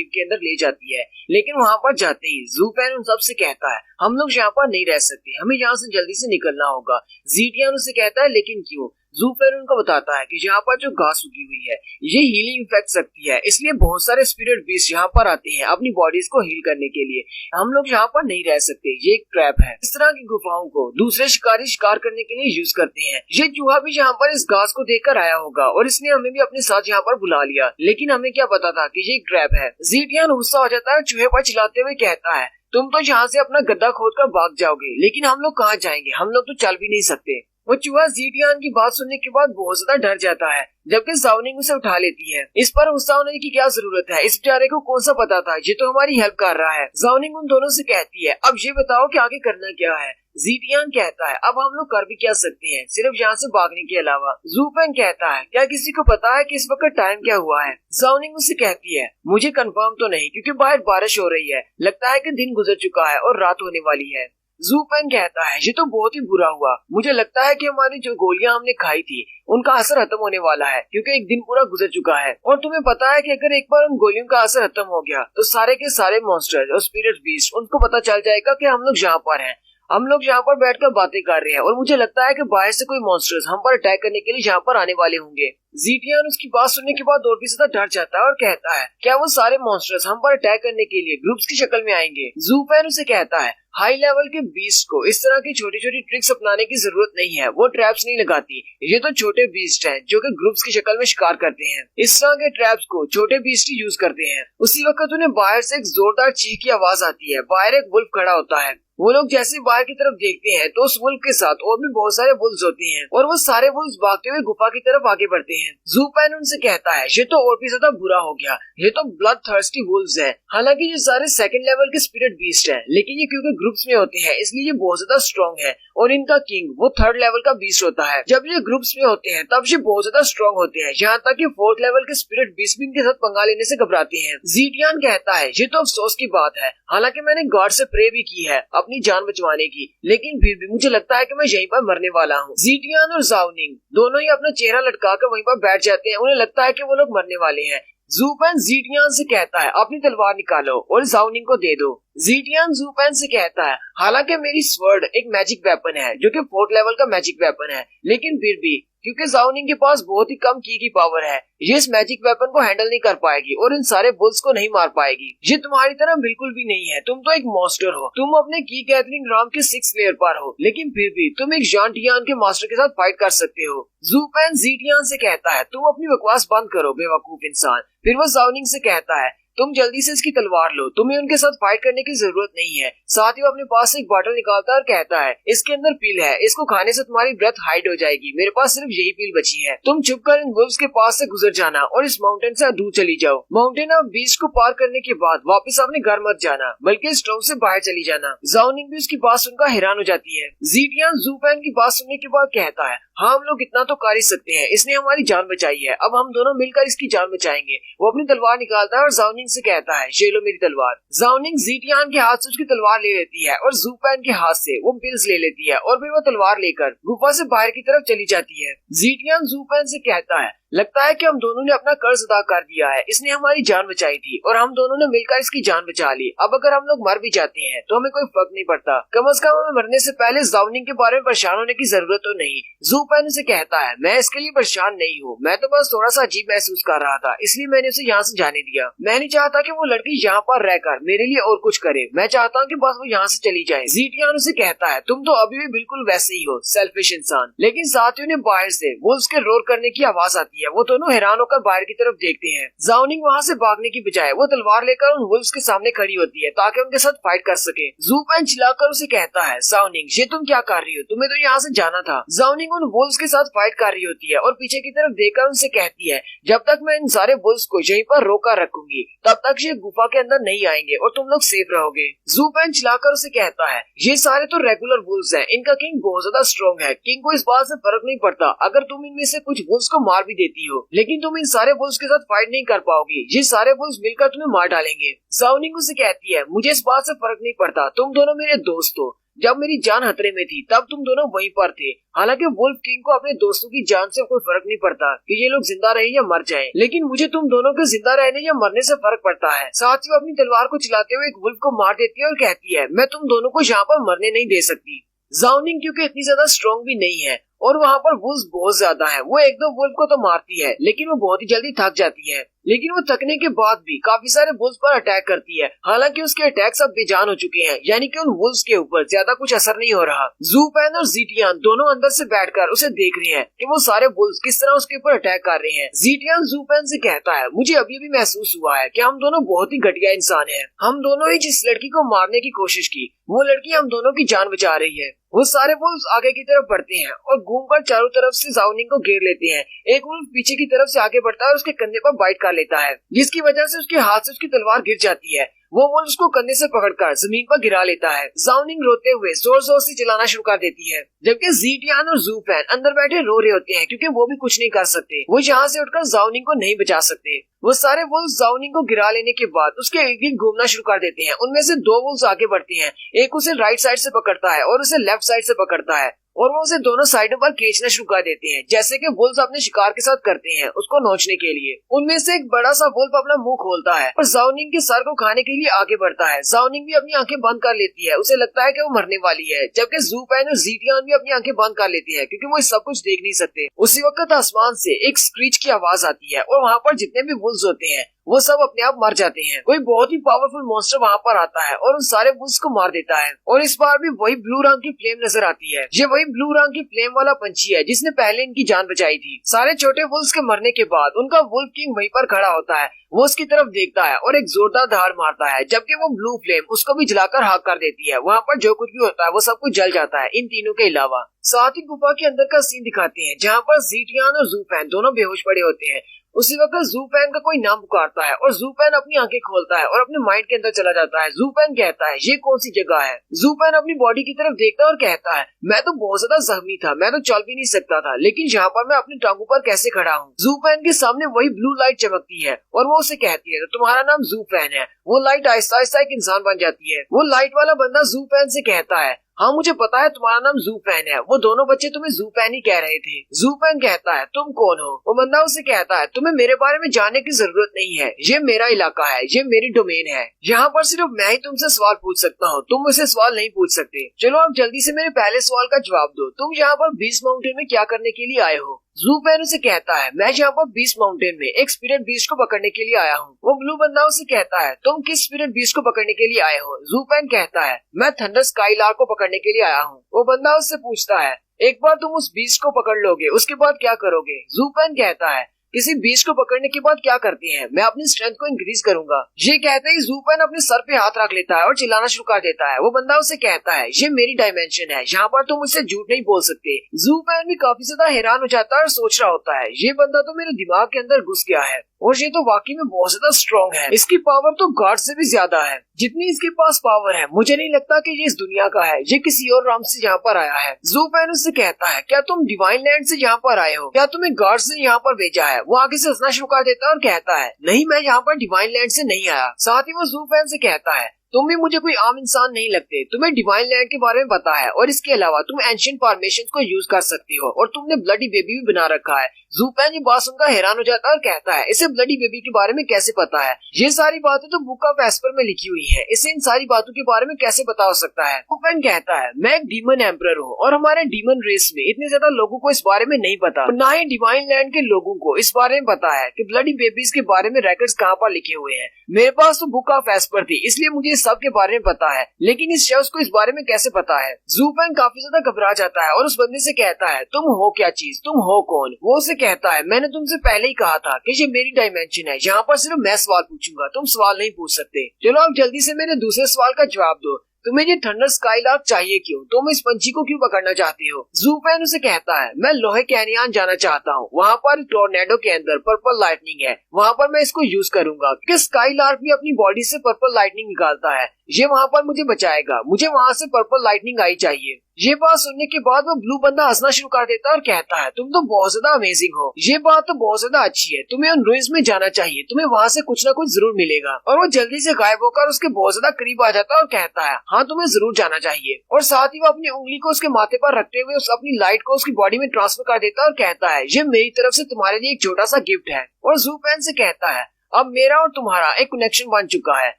केव के अंदर ले जाती है। लेकिन वहाँ पर जाते ही ज़ूपेन उन सबसे कहता है हम लोग यहाँ पर नहीं रह सकते, हमें यहाँ से जल्दी से निकलना होगा। ज़ीटियान उसे कहता है लेकिन क्यों? ज़ूपेन उनको बताता है कि यहाँ पर जो घास उगी हुई है ये हीलिंग इफेक्ट सकती है, इसलिए बहुत सारे स्पिरिट बीस्ट यहाँ पर आते हैं अपनी बॉडीज को हील करने के लिए। हम लोग यहाँ पर नहीं रह सकते, ये एक ट्रैप है। इस तरह की गुफाओं को दूसरे शिकारी शिकार करने के लिए यूज करते हैं। ये चूहा भी यहाँ पर इस घास को देखकर आया होगा और इसने हमें भी अपने साथ यहाँ पर बुला लिया, लेकिन हमें क्या पता था कि ये एक ट्रैप है। ज़ीटियान गुस्सा हो जाता है, चूहे पर चिल्लाते हुए कहता है तुम तो यहाँ से अपना गड्ढा खोदकर भाग जाओगे, लेकिन हम लोग कहाँ जाएंगे, हम लोग तो चल भी नहीं सकते। वो चूहा ज़ीटियान की बात सुनने के बाद बहुत ज्यादा डर जाता है, जबकि ज़ाओनिंग उसे उठा लेती है। इस पर गुस्सा होने की क्या जरूरत है, इस बेचारे को कौन सा पता था, ये तो हमारी हेल्प कर रहा है। ज़ाओनिंग उन दोनों से कहती है अब ये बताओ कि आगे करना क्या है। ज़ीटियान कहता है अब हम लोग कर भी क्या सकते हैं सिर्फ यहाँ से भागने के अलावा। ज़ूपेन कहता है क्या किसी को पता है कि इस वक्त टाइम क्या हुआ है? ज़ाओनिंग उसे कहती है मुझे कंफर्म तो नहीं, क्योंकि बाहर बारिश हो रही है, लगता है कि दिन गुजर चुका है और रात होने वाली है। ज़ूपेन कहता है ये तो बहुत ही बुरा हुआ, मुझे लगता है कि हमारी जो गोलियां हमने खाई थी उनका असर खत्म होने वाला है, क्योंकि एक दिन पूरा गुजर चुका है। और तुम्हें पता है कि अगर एक बार उन गोलियों का असर खत्म हो गया तो सारे के सारे मॉन्स्टर्स और स्पिरिट बीस्ट उनको पता चल जाएगा कि हम लोग यहाँ पर हैं। हम लोग यहाँ पर बैठकर बातें कर रहे हैं और मुझे लगता है कि बाहर से कोई मॉन्स्टर्स हम पर अटैक करने के लिए यहाँ पर आने वाले होंगे। ज़ीटियान उसकी बात सुनने के बाद और भी ज्यादा डर जाता है और कहता है क्या वो सारे मॉन्स्टर्स हम पर अटैक करने के लिए ग्रुप्स की शक्ल में आएंगे? ज़ूपेन उसे कहता है हाई लेवल के बीस्ट को इस तरह की छोटी छोटी ट्रिक्स अपनाने की जरूरत नहीं है, वो ट्रैप्स नहीं लगाती। ये तो छोटे बीस्ट हैं जो कि ग्रुप्स की शक्ल में शिकार करते हैं। इस तरह के ट्रैप्स को छोटे बीस्ट ही यूज करते हैं। उसी वक्त उन्हें बाहर से एक जोरदार चीख की आवाज आती है। बाहर एक वुल्फ खड़ा होता है। वो लोग जैसे बाहर की तरफ देखते हैं तो उस वुल्फ के साथ और भी बहुत सारे वुल्फ्स होते हैं और वो सारे वुल्फ्स भागते हुए गुफा की तरफ आगे बढ़ते हैं। ज़ूपेन उनसे कहता है ये तो और भी ज्यादा बुरा हो गया, ये तो ब्लड थर्स्टी वुल्फ्स हैं। हालांकि ये सारे सेकंड लेवल के स्पिरिट बीस्ट हैं, लेकिन ये क्योंकि ग्रुप्स में होते हैं इसलिए ये बहुत ज्यादा स्ट्रॉन्ग है और इनका किंग वो थर्ड लेवल का बीस्ट होता है। जब ये ग्रुप्स में होते हैं तब ये बहुत ज्यादा स्ट्रॉन्ग होते हैं, यहाँ तक कि फोर्थ लेवल के स्पिरिट बीस्ट भी इनके साथ पंगा लेने से घबराते हैं। ज़ीटियान कहता है ये तो अफसोस की बात है, हालांकि मैंने गॉड से प्रे भी की है अपनी जान बचवाने की, लेकिन फिर भी मुझे लगता है कि मैं यहीं पर मरने वाला हूँ। ज़ीटियान और ज़ाओनिंग दोनों ही अपना चेहरा लटकाकर वहीं पर बैठ जाते हैं, उन्हें लगता है कि वो लोग मरने वाले हैं। ज़ूपेन ज़ीटियान से कहता है अपनी तलवार निकालो और ज़ाओनिंग को दे दो। ज़ीटियान ज़ूपेन से कहता है हालांकि मेरी स्वर्ड एक मैजिक वेपन है जो कि फोर्थ लेवल का मैजिक वेपन है, लेकिन फिर भी क्योंकि ज़ाओनिंग के पास बहुत ही कम की पावर है, ये इस मैजिक वेपन को हैंडल नहीं कर पाएगी और इन सारे बुल्स को नहीं मार पाएगी। ये तुम्हारी तरह बिल्कुल भी नहीं है, तुम तो एक मॉन्स्टर हो। तुम अपने की गैदरिंग राम के 6th लेयर पर हो, लेकिन फिर भी तुम एक ज़ांटियान के मास्टर के साथ फाइट कर सकते हो। ज़ूपेन ज़ीटियान से कहता है तुम अपनी बकवास बंद करो बेवकूफ इंसान। फिर वो ज़ाओनिंग से कहता है तुम जल्दी से इसकी तलवार लो, तुम्हें उनके साथ फाइट करने की जरूरत नहीं है। साथ ही वो अपने पास से एक बॉटल निकालता है और कहता है इसके अंदर पील है, इसको खाने से तुम्हारी ब्रेथ हाइड हो जाएगी, मेरे पास सिर्फ यही पील बची है। तुम छुपकर इन वुल्व्स के पास से गुजर जाना और इस माउंटेन से दूर चली जाओ। माउंटेन ऑफ बीस्ट को पार करने के बाद वापस अपने घर मत जाना, बल्कि इस ट्रॉम से बाहर चली जाना। ज़ाओनिंग भी उसकी बात सुनकर हैरान हो जाती है। ज़ीटियान ज़ूपेन की बात सुनने के बाद कहता है हाँ हम लोग इतना तो कर ही सकते हैं, इसने हमारी जान बचाई है, अब हम दोनों मिलकर इसकी जान बचाएंगे। वो अपनी तलवार निकालता है और ज़ाओनिंग से कहता है ये लो मेरी तलवार। ज़ाओनिंग ज़ीटियान के हाथ से उसकी तलवार ले लेती है और ज़ूपेन के हाथ से वो पिल्स ले लेती है और फिर वो तलवार लेकर गुफा से बाहर की तरफ चली जाती है। ज़ीटियान ज़ूपेन से कहता है लगता है कि हम दोनों ने अपना कर्ज अदा कर दिया है, इसने हमारी जान बचाई थी और हम दोनों ने मिलकर इसकी जान बचा ली। अब अगर हम लोग मर भी जाते हैं तो हमें कोई फर्क नहीं पड़ता, कम से कम हमें मरने से पहले ज़ाओनिंग के बारे में परेशान होने की जरूरत तो नहीं। ज़ूपेन से कहता है मैं इसके लिए परेशान नहीं हूँ, मैं तो बस थोड़ा सा अजीब महसूस कर रहा था, इसलिए मैंने उसे यहाँ से जाने दिया। मैं नहीं चाहता कि वो लड़की यहाँ पर रहकर मेरे लिए और कुछ करे, मैं चाहता हूँ कि बस वो यहाँ से चली जाए। ज़ीटियान उसे कहता है तुम तो अभी भी बिल्कुल वैसे ही हो, सेल्फिश इंसान। लेकिन साथियों ने बाहर से वुल्व्स के रोर करने की आवाज आती है। वो दोनों हैरान होकर बाहर की तरफ देखते हैं। ज़ाओनिंग वहाँ से भागने की बजाय वो तलवार लेकर उन वुल्व्स के सामने खड़ी होती है ताकि उनके साथ फाइट कर सके। ज़ूपेन चिल्लाकर उसे कहता है ज़ाओनिंग ये तुम क्या कर रही हो, तुम्हें तो यहाँ से जाना था। ज़ाओनिंग उन वुल्व्स के साथ फाइट कर रही होती है और पीछे की तरफ देखकर उनसे कहती है जब तक मैं इन सारे वुल्व्स को यहीं पर रोकर रखूंगी तब तक ये गुफा के अंदर नहीं आएंगे और तुम लोग सेफ रहोगे। ज़ूपेन चिल्लाकर उसे कहता है ये सारे तो रेगुलर वुल्व्स हैं, इनका किंग बहुत ज्यादा स्ट्रॉन्ग है, किंग को इस बात से फर्क नहीं पड़ता अगर तुम इनमें से कुछ वुल्व्स को मार भी देती हो, लेकिन तुम इन सारे वुल्व्स के साथ फाइट नहीं कर पाओगी, ये सारे वुल्व्स मिलकर तुम्हें मार डालेंगे। ज़ाओनिंग उसे कहती है मुझे इस बात से फर्क नहीं पड़ता, तुम दोनों मेरे दोस्त हो, जब मेरी जान खतरे में थी तब तुम दोनों वहीं पर थे। हालांकि वुल्फ किंग को अपने दोस्तों की जान से कोई फर्क नहीं पड़ता कि ये लोग जिंदा रहे या मर जाएं, लेकिन मुझे तुम दोनों के जिंदा रहने या मरने से फर्क पड़ता है। साथ ही वो अपनी तलवार को चलाते हुए एक वुल्फ को मार देती है और कहती है, मैं तुम दोनों को यहाँ पर मरने नहीं दे सकती। ज़ाओनिंग क्योंकि इतनी ज्यादा स्ट्रॉन्ग भी नहीं है और वहाँ पर वुल्फ बहुत ज्यादा है, वो एक दो वुल्फ को तो मारती है लेकिन वो बहुत ही जल्दी थक जाती है। लेकिन वो थकने के बाद भी काफी सारे वुल्फ पर अटैक करती है। हालांकि उसके अटैक्स अब बेजान हो चुके हैं, यानी कि उन वुल्फ के ऊपर ज्यादा कुछ असर नहीं हो रहा। ज़ूफेन और ज़ीटियान दोनों अंदर से बैठकर उसे देख रहे हैं कि वो सारे वुल्फ किस तरह उसके ऊपर अटैक कर रहे हैं। ज़ीटियान ज़ूफेन से कहता है, मुझे अभी भी महसूस हुआ है कि हम दोनों बहुत ही घटिया इंसान हैं। हम दोनों ही जिस लड़की को मारने की कोशिश की वो लड़की हम दोनों की जान बचा रही है। वो सारे वुल्फ आगे की तरफ बढ़ते हैं और घूमकर चारों तरफ से ज़ाओनिंग को घेर लेते हैं। एक वुल्फ पीछे की तरफ से आगे बढ़ता है और उसके कंधे पर बाइट कर लेता है, जिसकी वजह से उसके हाथ से उसकी तलवार गिर जाती है। वो वुल्फ उसको कंधे से पकड़कर जमीन पर गिरा लेता है। ज़ाओनिंग रोते हुए जोर जोर से चिल्लाना शुरू कर देती है, जबकि ज़ीटियान और ज़ूफेन अंदर बैठे रो रहे होते हैं क्योंकि वो भी कुछ नहीं कर सकते। वो यहाँ से उठकर ज़ाओनिंग को नहीं बचा सकते। वो सारे वुल्फ ज़ाओनिंग को गिरा लेने के बाद उसके इर्द गिर्द घूमना शुरू कर देते हैं। उनमें से दो वुल्फ आगे बढ़ते हैं, एक उसे राइट साइड से पकड़ता है और उसे लेफ्ट साइड से पकड़ता है और वो उसे दोनों साइडों पर खींचना शुरू कर देते हैं, जैसे कि वुल्फ अपने शिकार के साथ करते हैं उसको नोचने के लिए। उनमें से एक बड़ा सा वुल्फ अपना मुंह खोलता है और ज़ाओनिंग के सर को खाने के लिए आगे बढ़ता है। ज़ाओनिंग भी अपनी आंखें बंद कर लेती है, उसे लगता है कि वो मरने वाली है, जबकि ज़ूफेन और ज़ीटियान भी अपनी आंखें बंद कर लेती है क्योंकि वो सब कुछ देख नहीं सकते। उसी वक्त आसमान से एक स्क्रीच की आवाज आती है और वहाँ पर जितने भी वुल्फ होते हैं वो सब अपने आप मर जाते हैं। कोई बहुत ही पावरफुल मॉन्स्टर वहाँ पर आता है और उन सारे वुल्फ को मार देता है और इस बार भी वही ब्लू रंग की फ्लेम नजर आती है। ये वही ब्लू रंग की फ्लेम वाला पंछी है जिसने पहले इनकी जान बचाई थी। सारे छोटे वुल्फ के मरने के बाद उनका वुल्फ किंग वहीं पर खड़ा होता है। वो उसकी तरफ देखता है और एक जोरदार दहाड़ मारता है, जबकि वो ब्लू फ्लेम उसको भी जलाकर खाक कर देती है। वहाँ पर जो कुछ भी होता है वो सब कुछ जल जाता है इन तीनों के अलावा। साथ ही गुफा के अंदर का सीन दिखाते हैं जहाँ पर ज़ीटियान और ज़ूफेन दोनों बेहोश पड़े होते हैं। उसी वक्त ज़ूफेन का कोई नाम पुकारता है और ज़ूफेन अपनी आंखें खोलता है और अपने माइंड के अंदर चला जाता है। ज़ूफेन कहता है, ये कौन सी जगह है? ज़ूफेन अपनी बॉडी की तरफ देखता है और कहता है, मैं तो बहुत ज्यादा जख्मी था, मैं तो चल भी नहीं सकता था, लेकिन यहाँ पर मैं अपनी टांगों पर कैसे खड़ा हूँ। ज़ूफेन के सामने वही ब्लू लाइट चमकती है और वो उसे कहती है, तो तुम्हारा नाम ज़ूफेन है। वो लाइट आहिस्ता आहिस्ता एक इंसान बन जाती है। वो लाइट वाला बंदा ज़ूफेन से कहता है, हाँ मुझे पता है तुम्हारा नाम ज़ूफेन है। वो दोनों बच्चे तुम्हें ज़ूफेन ही कह रहे थे। ज़ूफेन कहता है, तुम कौन हो? वो बंदा उसे कहता है, तुम्हें मेरे बारे में जानने की जरूरत नहीं है, ये मेरा इलाका है, ये मेरी डोमेन है, यहाँ पर सिर्फ मैं ही तुमसे सवाल पूछ सकता हूँ, तुम मुझसे सवाल नहीं पूछ सकते। चलो आप जल्दी से मेरे पहले सवाल का जवाब दो, तुम यहाँ पर बीस्ट माउंटेन में क्या करने के लिए आए हो? ज़ूफेन उसे कहता है, मैं यहाँ पर बीस्ट माउंटेन में एक स्पिरिट बीस्ट को पकड़ने के लिए आया हूँ। वो ब्लू बंदा उसे कहता है, तुम किस स्पिरिट बीस्ट को पकड़ने के लिए आए हो? ज़ूफेन कहता है, मैं थंडर स्काईलार्क को पकड़ने के लिए आया हूँ। वो बंदा उससे पूछता है, एक बार तुम उस बीस्ट को पकड़ लोगे उसके बाद क्या करोगे? ज़ूफेन कहता है, किसी बीस्ट को पकड़ने के बाद क्या करते हैं, मैं अपनी स्ट्रेंथ को इंक्रीज करूंगा। ये कहते ही ज़ूफेन अपने सर पे हाथ रख लेता है और चिल्लाना शुरू कर देता है। वो बंदा उसे कहता है, ये मेरी डायमेंशन है, यहाँ पर तुम मुझसे झूठ नहीं बोल सकते। ज़ूफेन भी काफी ज्यादा हैरान हो जाता है और सोच रहा होता है, ये बंदा तो मेरे दिमाग के अंदर घुस गया है और ये तो वाकई में बहुत ज्यादा स्ट्रॉन्ग है। इसकी पावर तो गॉड से भी ज्यादा है। जितनी इसके पास पावर है मुझे नहीं लगता कि ये इस दुनिया का है, ये किसी और राम से यहाँ पर आया है। ज़ूफेन उससे कहता है, क्या तुम डिवाइन लैंड से यहाँ पर आए हो? क्या तुम्हें गॉड ने यहाँ पर भेजा है? वो आगे से हंसना शुरू कर देता है और कहता है, नहीं मैं यहाँ पर डिवाइन लैंड से नहीं आया। साथ ही वो ज़ूफेन से कहता है, तुम भी मुझे कोई आम इंसान नहीं लगते, तुम्हें डिवाइन लैंड के बारे में पता है और इसके अलावा तुम एंशिएंट फॉर्मेशंस को यूज कर सकती हो और तुमने ब्लडी बेबी भी बना रखा है। ज़ूफेन ये बात सुनकर हैरान हो जाता है और कहता है, इसे ब्लडी बेबी के बारे में कैसे पता है? ये सारी बातें तो बुक ऑफ एस्पर में लिखी हुई है, इसे इन सारी बातों के बारे में कैसे पता हो सकता है? ज़ूफेन कहता है, मैं एक डीमन एम्परर हूँ और हमारे डीमन रेस में इतने ज्यादा लोगों को इस बारे में नहीं पता, न ही डिवाइन लैंड के लोगों को इस बारे में पता है कि ब्लडी बेबीज के बारे में रिकॉर्ड्स कहाँ पर लिखे हुए हैं। मेरे पास तो बुक ऑफ एस्पर थी, इसलिए मुझे इस सब के बारे में पता है, लेकिन इस शख्स को इस बारे में कैसे पता है? ज़ूफेन काफी ज्यादा घबरा जाता है और उस बंदे से कहता है, तुम हो क्या चीज, तुम हो कौन? वो उसे कहता है, मैंने तुमसे पहले ही कहा था कि ये मेरी डायमेंशन है, यहाँ पर सिर्फ मैं सवाल पूछूंगा, तुम सवाल नहीं पूछ सकते। चलो आप जल्दी से मेरे दूसरे सवाल का जवाब दो, तुम्हें ये थंडर स्काईलार्क चाहिए क्यों? तुम इस पंछी को क्यों पकड़ना चाहती हो? ज़ूफेन उसे कहता है, मैं लोहे कैनियन जाना चाहता हूँ, वहाँ पर टोर्नेडो के अंदर पर्पल लाइटनिंग है, वहाँ पर मैं इसको यूज करूंगा क्योंकि स्काईलार्क भी अपनी बॉडी से पर्पल लाइटनिंग निकालता है, ये वहाँ पर मुझे बचाएगा, मुझे वहाँ से पर्पल लाइटनिंग आई चाहिए। ये बात सुनने के बाद वो ब्लू बंदा हंसना शुरू कर देता है और कहता है, तुम तो बहुत ज्यादा अमेजिंग हो, ये बात तो बहुत ज्यादा अच्छी है, तुम्हें उन रुइंस में जाना चाहिए, तुम्हें वहाँ से कुछ ना कुछ जरूर मिलेगा। और वो जल्दी से गायब होकर उसके बहुत ज्यादा करीब आ जाता है और कहता है, हाँ तुम्हें जरूर जाना चाहिए। और साथ ही वो अपनी उंगली को उसके माथे पर रखते हुए अपनी लाइट को उसकी बॉडी में ट्रांसफर कर देता है और कहता है ये मेरी तरफ से तुम्हारे लिए एक छोटा सा गिफ्ट है। और ज़ूफेन से कहता है अब मेरा और तुम्हारा एक कनेक्शन बन चुका है।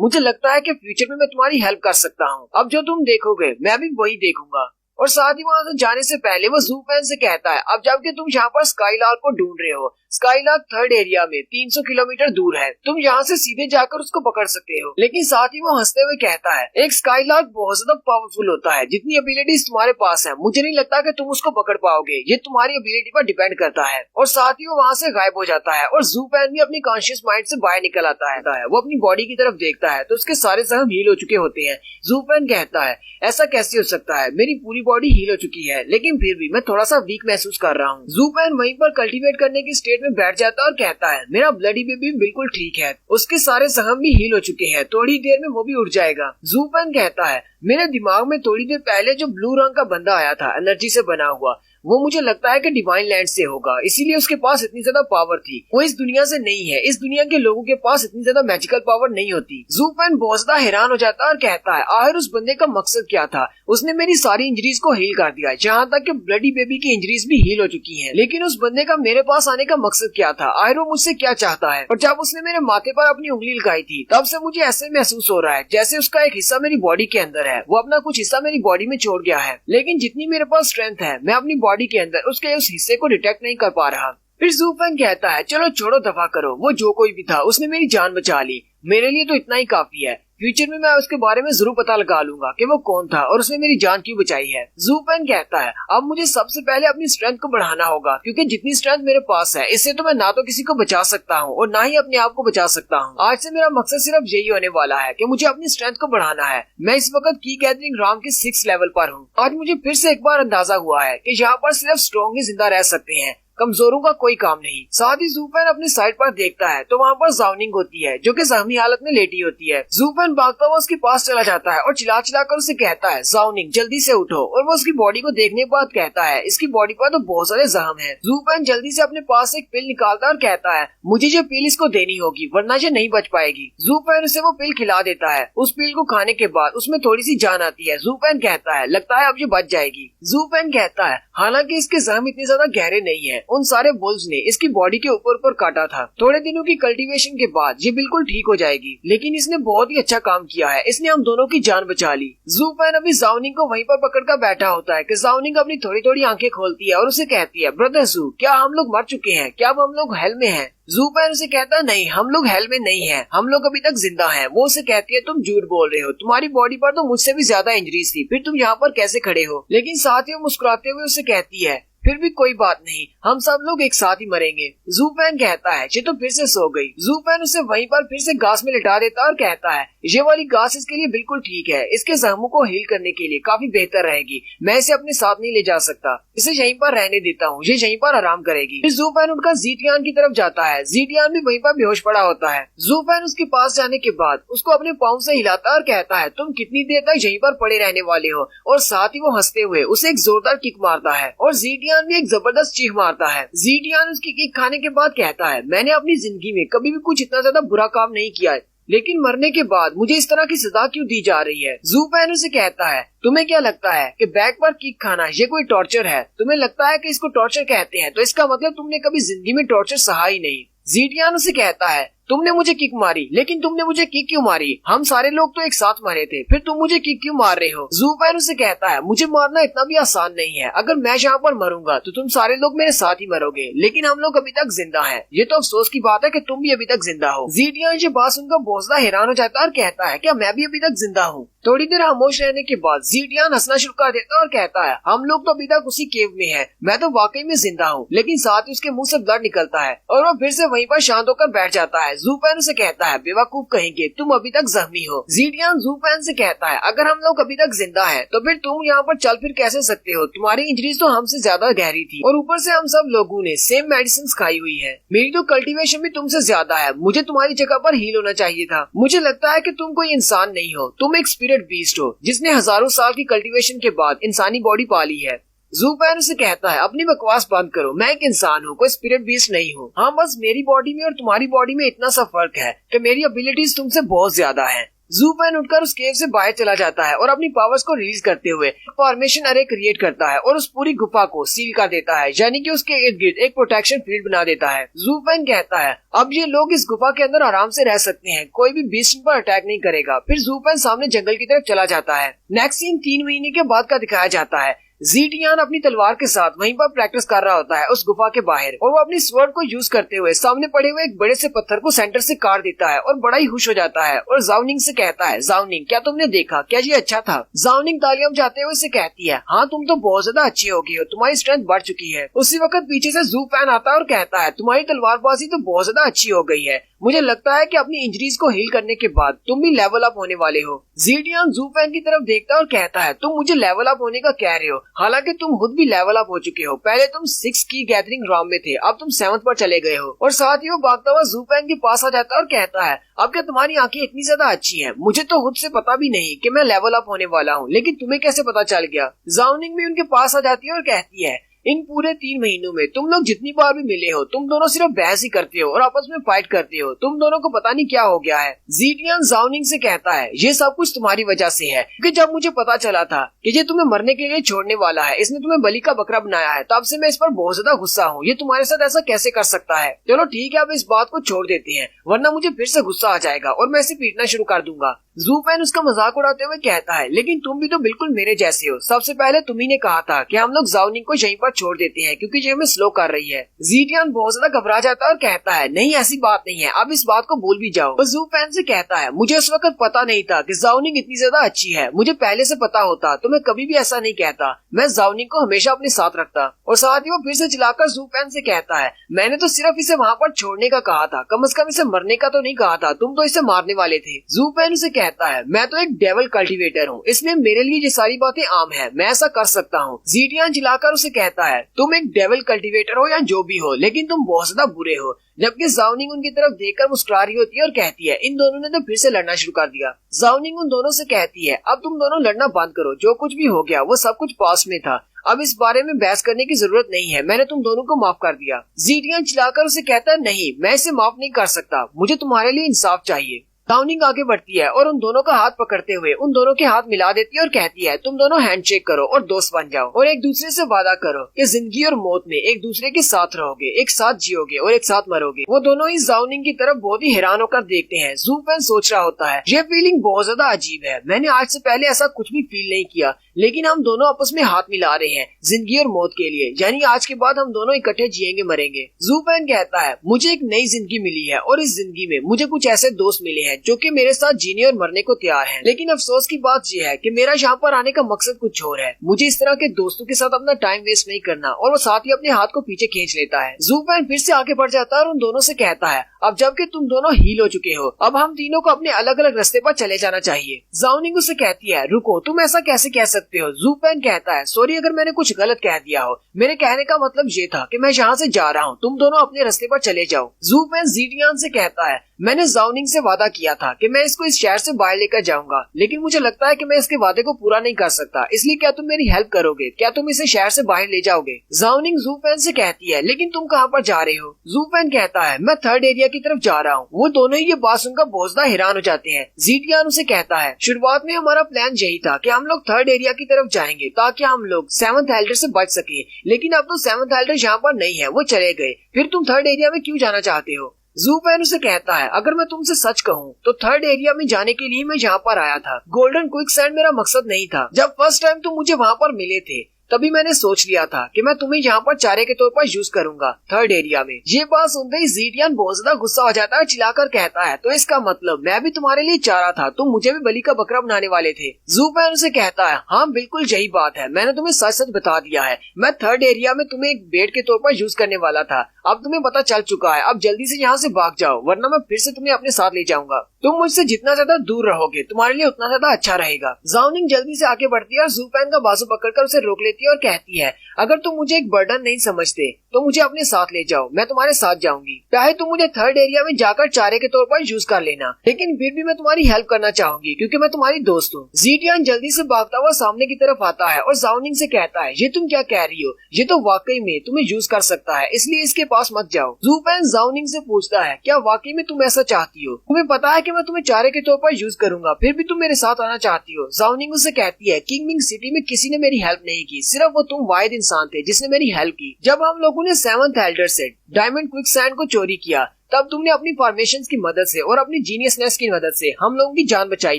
मुझे लगता है कि फ्यूचर में मैं तुम्हारी हेल्प कर सकता हूँ। अब जो तुम देखोगे मैं भी वही देखूंगा। और साथ ही वहाँ से जाने से पहले वो ज़ूफेन से कहता है अब जबकि तुम यहाँ पर स्काईलार्क को ढूंढ रहे हो, स्काईलार्क थर्ड एरिया में 300 किलोमीटर दूर है, तुम यहाँ से सीधे जाकर उसको पकड़ सकते हो। लेकिन साथ ही वो हंसते हुए कहता है एक स्काईलार्क बहुत ज्यादा पावरफुल होता है, जितनी एबिलिटीज तुम्हारे पास है मुझे नहीं लगता कि तुम उसको पकड़ पाओगे, ये तुम्हारी एबिलिटी पर डिपेंड करता है। और साथ ही वो वहाँ से गायब हो जाता है और ज़ूफेन भी अपनी कॉन्शियस माइंड से बाहर निकल आता है। वो अपनी बॉडी की तरफ देखता है तो उसके सारे जख्म हील हो चुके होते हैं। ज़ूफेन कहता है ऐसा कैसे हो सकता है, मेरी पूरी बॉडी हील हो चुकी है लेकिन फिर भी मैं थोड़ा सा वीक महसूस कर रहा हूँ। ज़ूफेन वहीं पर कल्टीवेट करने की स्टेट में बैठ जाता है और कहता है मेरा ब्लडी बेबी बिल्कुल ठीक है, उसके सारे जख्म भी हील हो चुके हैं, थोड़ी देर में वो भी उठ जाएगा। ज़ूफेन कहता है मेरे दिमाग में थोड़ी देर पहले जो ब्लू रंग का बंदा आया था एनर्जी से बना हुआ, वो मुझे लगता है कि डिवाइन लैंड से होगा, इसीलिए उसके पास इतनी ज्यादा पावर थी। वो इस दुनिया से नहीं है, इस दुनिया के लोगों के पास इतनी ज्यादा मैजिकल पावर नहीं होती। ज़ूफेन बहुत ज्यादा हैरान हो जाता है और कहता है आखिर उस बंदे का मकसद क्या था, उसने मेरी सारी इंजरीज को हील कर दिया, जहाँ तक कि ब्लडी बेबी की इंजरीज भी हील हो चुकी हैं। लेकिन उस बंदे का मेरे पास आने का मकसद क्या था, आखिर वो मुझसे क्या चाहता है। और जब उसने मेरे माथे पर अपनी उंगली लगाई थी तब से मुझे ऐसे महसूस हो रहा है जैसे उसका एक हिस्सा मेरी बॉडी के अंदर है, वो अपना कुछ हिस्सा मेरी बॉडी में छोड़ गया है। लेकिन जितनी मेरे पास स्ट्रेंथ है मैं अपनी बॉडी के अंदर उसके उस हिस्से को डिटेक्ट नहीं कर पा रहा। फिर ज़ूफेन कहता है चलो छोड़ो दफा करो, वो जो कोई भी था उसने मेरी जान बचा ली, मेरे लिए तो इतना ही काफी है। फ्यूचर में मैं उसके बारे में जरूर पता लगा लूंगा कि वो कौन था और उसने मेरी जान क्यों बचाई है। ज़ूफेन कहता है अब मुझे सबसे पहले अपनी स्ट्रेंथ को बढ़ाना होगा, क्योंकि जितनी स्ट्रेंथ मेरे पास है इससे तो मैं ना तो किसी को बचा सकता हूँ और ना ही अपने आप को बचा सकता हूँ। आज से मेरा मकसद सिर्फ यही होने वाला है कि मुझे अपनी स्ट्रेंथ को बढ़ाना है। मैं इस वक्त की गैदरिंग राम के 6 लेवल पर हूँ। आज मुझे फिर से एक बार अंदाजा हुआ है कि यहाँ पर सिर्फ स्ट्रॉन्ग ही जिंदा रह सकते हैं, कमजोरों का कोई काम नहीं। साथ ही ज़ूफेन अपनी साइड पर देखता है तो वहाँ पर ज़ाओनिंग होती है जो कि जख्मी हालत में लेटी होती है। ज़ूफेन भागता हुआ उसके पास चला जाता है और चिल्ला चिल्ला कर उसे कहता है ज़ाओनिंग जल्दी से उठो। और वो उसकी बॉडी को देखने के बाद कहता है इसकी बॉडी पर तो बहुत सारे जख्म हैं। ज़ूफेन जल्दी से अपने पास एक पिल निकालता है और कहता है मुझे ये पिल इसको देनी होगी वरना ये नहीं बच पाएगी। ज़ूफेन उसे वो पिल खिला देता है। उस पिल को खाने के बाद उसमें थोड़ी सी जान आती है। ज़ूफेन कहता है लगता है अब ये बच जाएगी। ज़ूफेन कहता है हालांकि इसके जख्म इतने ज्यादा गहरे नहीं है, उन सारे बुल्स ने इसकी बॉडी के ऊपर काटा था। थोड़े दिनों की कल्टीवेशन के बाद ये बिल्कुल ठीक हो जाएगी, लेकिन इसने बहुत ही अच्छा काम किया है, इसने हम दोनों की जान बचा ली। ज़ूफेन अभी ज़ाओनिंग को वहीं पर पकड़कर बैठा होता है कि ज़ाओनिंग अपनी थोड़ी थोड़ी आंखें खोलती है और उसे कहती है ब्रदर ज़ू क्या हम लोग मर चुके हैं, क्या अब हम लोग हेल में हैं? ज़ूफेन उसे कहता है नहीं हम लोग हेल में नहीं हैं, हम लोग अभी तक जिंदा हैं। वो उसे कहती है तुम झूठ बोल रहे हो, तुम्हारी बॉडी पर तो मुझसे भी ज्यादा इंजरीज थी, फिर तुम यहाँ पर कैसे खड़े हो? लेकिन साथ ही वो मुस्कुराते हुए उसे कहती है फिर भी कोई बात नहीं, हम सब लोग एक साथ ही मरेंगे। ज़ूफेन कहता है ये तो फिर से सो गई। ज़ूफेन उसे वहीं पर फिर से घास में लिटा देता है और कहता है ये वाली घास इसके लिए बिल्कुल ठीक है, इसके जख्मों को हील करने के लिए काफी बेहतर रहेगी, मैं इसे अपने साथ नहीं ले जा सकता, इसे यहीं पर रहने देता हूँ, ये यहीं पर आराम करेगी। फिर ज़ूफेन उनका ज़ीटियान की तरफ जाता है। ज़ीटियान भी वहीं पर बेहोश पड़ा होता है। ज़ूफेन उसके पास जाने के बाद उसको अपने पाँव से हिलाता है और कहता है तुम कितनी देर तक यहीं पर पड़े रहने वाले हो? और साथ ही वो हंसते हुए उसे एक जोरदार किक मारता है और ज़ीटियान भी एक जबरदस्त चीख मारता है। ज़ीटियान उसकी किक खाने के बाद कहता है मैंने अपनी जिंदगी में कभी भी कुछ इतना ज्यादा बुरा काम नहीं किया है, लेकिन मरने के बाद मुझे इस तरह की सजा क्यों दी जा रही है? ज़ूफेन उसे कहता है तुम्हें क्या लगता है कि बैक पर किक खाना ये कोई टॉर्चर है? तुम्हें लगता है कि इसको टॉर्चर कहते हैं तो इसका मतलब तुमने कभी जिंदगी में टॉर्चर सहा ही नहीं। ज़ीटियान उसे कहता है तुमने मुझे किक मारी, लेकिन तुमने मुझे किक क्यों मारी? हम सारे लोग तो एक साथ मरे थे, फिर तुम मुझे किक क्यों मार रहे हो? ज़ूफेन उसे कहता है मुझे मारना इतना भी आसान नहीं है, अगर मैं यहाँ पर मरूंगा तो तुम सारे लोग मेरे साथ ही मरोगे, लेकिन हम लोग अभी तक जिंदा हैं। ये तो अफसोस की बात है कि तुम भी अभी तक जिंदा हो। ज़ीटियान ये बात सुनकर बहुत ज्यादा हैरान हो जाता है और कहता है क्या मैं भी अभी तक जिंदा हूँ? थोड़ी देर खामोश रहने के बाद ज़ीटियान हंसना शुरू कर देता है और कहता है हम लोग तो अभी तक उसी केव में हैं, मैं तो वाकई में जिंदा हूँ। लेकिन साथ ही उसके मुंह से ब्लड निकलता है और वो फिर से वहीं पर शांत होकर बैठ जाता है। ज़ूफेन उसे कहता है बेवकूफ कहेंगे, तुम अभी तक जख्मी हो। ज़ीटियान ज़ूफेन से कहता है अगर हम लोग अभी तक जिंदा हैं तो फिर तुम यहाँ पर चल फिर कैसे सकते हो? तुम्हारी इंजरीज तो हमसे ज्यादा गहरी थी और ऊपर से हम सब लोगों ने सेम मेडिसिन खाई हुई है। मेरी तो कल्टीवेशन भी तुमसे ज्यादा है, मुझे तुम्हारी जगह पर हील होना चाहिए था। मुझे लगता है कि तुम कोई इंसान नहीं हो, तुम एक स्पिरिट बीस्ट हो जिसने हजारों साल की कल्टीवेशन के बाद इंसानी बॉडी पाली है। ज़ूफेन उसे कहता है अपनी बकवास बंद करो, मैं एक इंसान हूँ, कोई स्पिरिट बीस्ट नहीं हूँ। हाँ बस मेरी बॉडी में और तुम्हारी बॉडी में इतना सा फर्क है कि मेरी एबिलिटीज तुमसे बहुत ज्यादा है। ज़ूफेन उठकर उस केव से बाहर चला जाता है और अपनी पावर्स को रिलीज करते हुए फॉर्मेशन अरे क्रिएट करता है और उस पूरी गुफा को सील कर देता है, यानी कि उसके इर्द गिर्द एक प्रोटेक्शन फील्ड बना देता है। ज़ूफेन कहता है अब ये लोग इस गुफा के अंदर आराम से रह सकते हैं, कोई भी बीस्ट पर अटैक नहीं करेगा। फिर ज़ूफेन सामने जंगल की तरफ चला जाता है। नेक्स्ट सीन 3 महीने के बाद का दिखाया जाता है। ज़ीडियन अपनी तलवार के साथ वहीं पर प्रैक्टिस कर रहा होता है उस गुफा के बाहर, और वो अपनी स्वर्ड को यूज करते हुए सामने पड़े हुए एक बड़े से पत्थर को सेंटर से काट देता है और बड़ा ही खुश हो जाता है और ज़ाओनिंग से कहता है ज़ाओनिंग क्या तुमने देखा, क्या ये अच्छा था? ज़ाओनिंग तालियां बजाते हुए से कहती है हाँ तुम तो बहुत ज्यादा अच्छी हो गई हो, तुम्हारी स्ट्रेंथ बढ़ चुकी है। उसी वक्त पीछे से ज़ूफेन आता है और कहता है तुम्हारी तलवारबाजी तो बहुत ज्यादा अच्छी हो गई है, मुझे लगता है कि अपनी इंजरीज को हील करने के बाद तुम भी लेवल अप होने वाले हो। ज़ीडियन ज़ूफेन की तरफ देखता है और कहता है तुम मुझे लेवल अप होने का कह रहे हो, हालांकि तुम खुद भी लेवल अप हो चुके हो। पहले तुम 6 की गैदरिंग राउंड में थे, अब तुम 7th पर चले गए हो। और साथ ही वो भागता हुआ ज़ूफेन के पास आ जाता है और कहता है अब क्या तुम्हारी आंखें इतनी ज्यादा अच्छी हैं? मुझे तो खुद से पता भी नहीं कि मैं लेवल अप होने वाला हूँ, लेकिन तुम्हें कैसे पता चल गया? ज़ाओनिंग भी उनके पास आ जाती है और कहती है इन पूरे 3 महीनों में तुम लोग जितनी बार भी मिले हो तुम दोनों सिर्फ बहस ही करते हो और आपस में फाइट करते हो, तुम दोनों को पता नहीं क्या हो गया है। ज़ीडियन ज़ाओनिंग से कहता है ये सब कुछ तुम्हारी वजह से है, क्योंकि जब मुझे पता चला था कि ये तुम्हें मरने के लिए छोड़ने वाला है, इसने तुम्हें बलि का बकरा बनाया है, तब से मैं इस पर बहुत ज्यादा गुस्सा हूँ। ये तुम्हारे साथ ऐसा कैसे कर सकता है? चलो ठीक है अब इस बात को छोड़ देते हैं, वरना मुझे फिर से गुस्सा आ जाएगा और मैं इसे पीटना शुरू कर दूंगा। ज़ूफेन उसका मजाक उड़ाते हुए कहता है लेकिन तुम भी तो बिल्कुल मेरे जैसे हो, सबसे पहले तुम ही ने कहा था कि हम लोग ज़ाओनिंग को यहीं पर छोड़ देते हैं क्योंकि ये हमें स्लो कर रही है। ज़ीडियन बहुत ज्यादा घबरा जाता है और कहता है नहीं ऐसी बात नहीं है, अब इस बात को भूल भी जाओ। और ज़ूफेन से कहता है मुझे उस वक्त पता नहीं था कि ज़ाओनिंग इतनी ज्यादा अच्छी है, मुझे पहले से पता होता तो मैं कभी भी ऐसा नहीं कहता, मैं ज़ाओनिंग को हमेशा अपने साथ रखता। और साथ ही वो फिर से चिल्लाकर ज़ूफेन से कहता है मैंने तो सिर्फ इसे वहाँ पर छोड़ने का कहा था, कम से कम इसे मरने का तो नहीं कहा था, तुम तो इसे मारने वाले थे। ज़ूफेन से कहता है मैं तो एक डेविल कल्टीवेटर हूँ, इसलिए मेरे लिए ये सारी बातें आम है, मैं ऐसा कर सकता हूँ। ज़ीडियन चिल्लाकर उसे कहता है तुम एक डेविल कल्टीवेटर हो या जो भी हो, लेकिन तुम बहुत ज्यादा बुरे हो। जबकि ज़ाओनिंग उनकी तरफ देखकर मुस्कुरा रही होती है और कहती है इन दोनों ने तो फिर से लड़ना शुरू कर दिया। ज़ाओनिंग उन दोनों से कहती है अब तुम दोनों लड़ना बंद करो, जो कुछ भी हो गया वो सब कुछ पास में था, अब इस बारे में बहस करने की जरूरत नहीं है, मैंने तुम दोनों को माफ कर दिया। ज़ीडियन चिल्लाकर उसे कहता है नहीं मैं इसे माफ नहीं कर सकता, मुझे तुम्हारे लिए इंसाफ चाहिए। ज़ाओनिंग आगे बढ़ती है और उन दोनों का हाथ पकड़ते हुए उन दोनों के हाथ मिला देती है और कहती है तुम दोनों हैंडशेक करो और दोस्त बन जाओ और एक दूसरे से वादा करो कि जिंदगी और मौत में एक दूसरे के साथ रहोगे, एक साथ जियोगे और एक साथ मरोगे। वो दोनों ही ज़ाओनिंग की तरफ बहुत ही हैरान होकर देखते हैं। ज़ूफेन सोच रहा होता है ये फीलिंग बहुत ज्यादा अजीब है, मैंने आज से पहले ऐसा कुछ भी फील नहीं किया, लेकिन हम दोनों आपस में हाथ मिला रहे हैं जिंदगी और मौत के लिए, यानी आज के बाद हम दोनों इकट्ठे जिएंगे मरेंगे। ज़ूफेन कहता है मुझे एक नई जिंदगी मिली है और इस जिंदगी में मुझे कुछ ऐसे दोस्त मिले हैं जो कि मेरे साथ जीने और मरने को तैयार हैं, लेकिन अफसोस की बात यह है कि मेरा यहाँ पर आने का मकसद कुछ और है, मुझे इस तरह के दोस्तों के साथ अपना टाइम वेस्ट नहीं करना। और वो साथ ही अपने हाथ को पीछे खींच लेता है। ज़ूफेन फिर से आगे बढ़ जाता है और उन दोनों से कहता है अब जबकि तुम दोनों हील हो चुके हो, अब हम तीनों को अपने अलग अलग रास्ते पर चले जाना चाहिए। ज़ाओनिंग उसे कहती है रुको तुम ऐसा कैसे कह सकते हो? ज़ूफेन कहता है सॉरी अगर मैंने कुछ गलत कह दिया हो, मेरे कहने का मतलब ये था कि मैं यहाँ से जा रहा हूँ, तुम दोनों अपने रास्ते पर चले जाओ। ज़ूफेन ज़ीडियन से कहता है मैंने ज़ाओनिंग से वादा किया था कि मैं इसको इस शहर से बाहर लेकर जाऊंगा, लेकिन मुझे लगता है कि मैं इसके वादे को पूरा नहीं कर सकता, इसलिए क्या तुम मेरी हेल्प करोगे? क्या तुम इसे शहर से बाहर ले जाओगे? ज़ाओनिंग ज़ूफेन से कहती है लेकिन तुम कहाँ पर जा रहे हो? ज़ूफेन कहता है मैं 3rd एरिया की तरफ जा रहा हूँ। वो दोनों ही ये बात सुनकर बहुत ज्यादा हैरान हो जाते हैं। ज़ीडियन उसे कहता है शुरुआत में हमारा प्लान यही था कि हम लोग 3rd एरिया की तरफ जाएंगे ताकि हम लोग 7th एल्डर से बच सके, लेकिन अब तो 7th एल्डर यहाँ पर नहीं है, वो चले गए, फिर तुम 3rd एरिया में क्यों जाना चाहते हो? ज़ूफेन उसे कहता है अगर मैं तुमसे सच कहूँ तो 3rd एरिया में जाने के लिए मैं यहाँ पर आया था, गोल्डन क्विकसैंड मेरा मकसद नहीं था। जब फर्स्ट टाइम तुम मुझे वहाँ पर मिले थे तभी मैंने सोच लिया था कि मैं तुम्हें यहाँ पर चारे के तौर पर यूज करूंगा 3rd एरिया में। ये बात सुनते ही ज़ीडियन बहुत ज्यादा गुस्सा हो जाता है, चिल्लाकर कहता है तो इसका मतलब मैं भी तुम्हारे लिए चारा था, तुम मुझे भी बलि का बकरा बनाने वाले थे। ज़ूफेन उसे कहता है हाँ बिल्कुल यही बात है, मैंने तुम्हें सच सच बता दिया है, मैं 3rd एरिया में तुम्हें एक बेट के तौर पर यूज करने वाला था, अब तुम्हें पता चल चुका है, अब जल्दी से यहाँ से भाग जाओ वरना मैं फिर से तुम्हें अपने साथ ले जाऊंगा। तुम मुझसे जितना ज्यादा दूर रहोगे तुम्हारे लिए उतना ज्यादा अच्छा रहेगा। ज़ाओनिंग जल्दी से आगे बढ़ती है और ज़ूफेन का बाजू पकड़कर उसे रोक लेती है और कहती है अगर तुम मुझे एक बर्डन नहीं समझते तो मुझे अपने साथ ले जाओ, मैं तुम्हारे साथ जाऊंगी, चाहे तुम मुझे 3rd एरिया में जाकर चारे के तौर पर यूज कर लेना, लेकिन फिर भी मैं तुम्हारी हेल्प करना चाहूंगी क्योंकि मैं तुम्हारी दोस्त हूँ। ज़ीडियन जल्दी से भागता हुआ सामने की तरफ आता है और ज़ाओनिंग से कहता है ये तुम क्या कह रही हो, ये तो वाकई में तुम्हें यूज कर सकता है, इसलिए इसके पास मत जाओ। ज़ूफेन ज़ाओनिंग से पूछता है, क्या वाकई में तुम ऐसा चाहती हो? तुम्हें पता है कि मैं तुम्हें चारे के तौर पर यूज करूंगा, फिर भी तुम मेरे साथ आना चाहती हो? ज़ाओनिंग उससे कहती है, किंगमिंग सिटी में किसी ने मेरी हेल्प नहीं की, सिर्फ वो तुम वाहिद इंसान थे जिसने मेरी हेल्प की। जब हम लोगों ने 7th एल्डर से डायमंड क्विकसैंड को चोरी किया, तब तुमने अपनी फॉर्मेशंस की मदद से और अपनी जीनियसनेस की मदद से हम लोगों की जान बचाई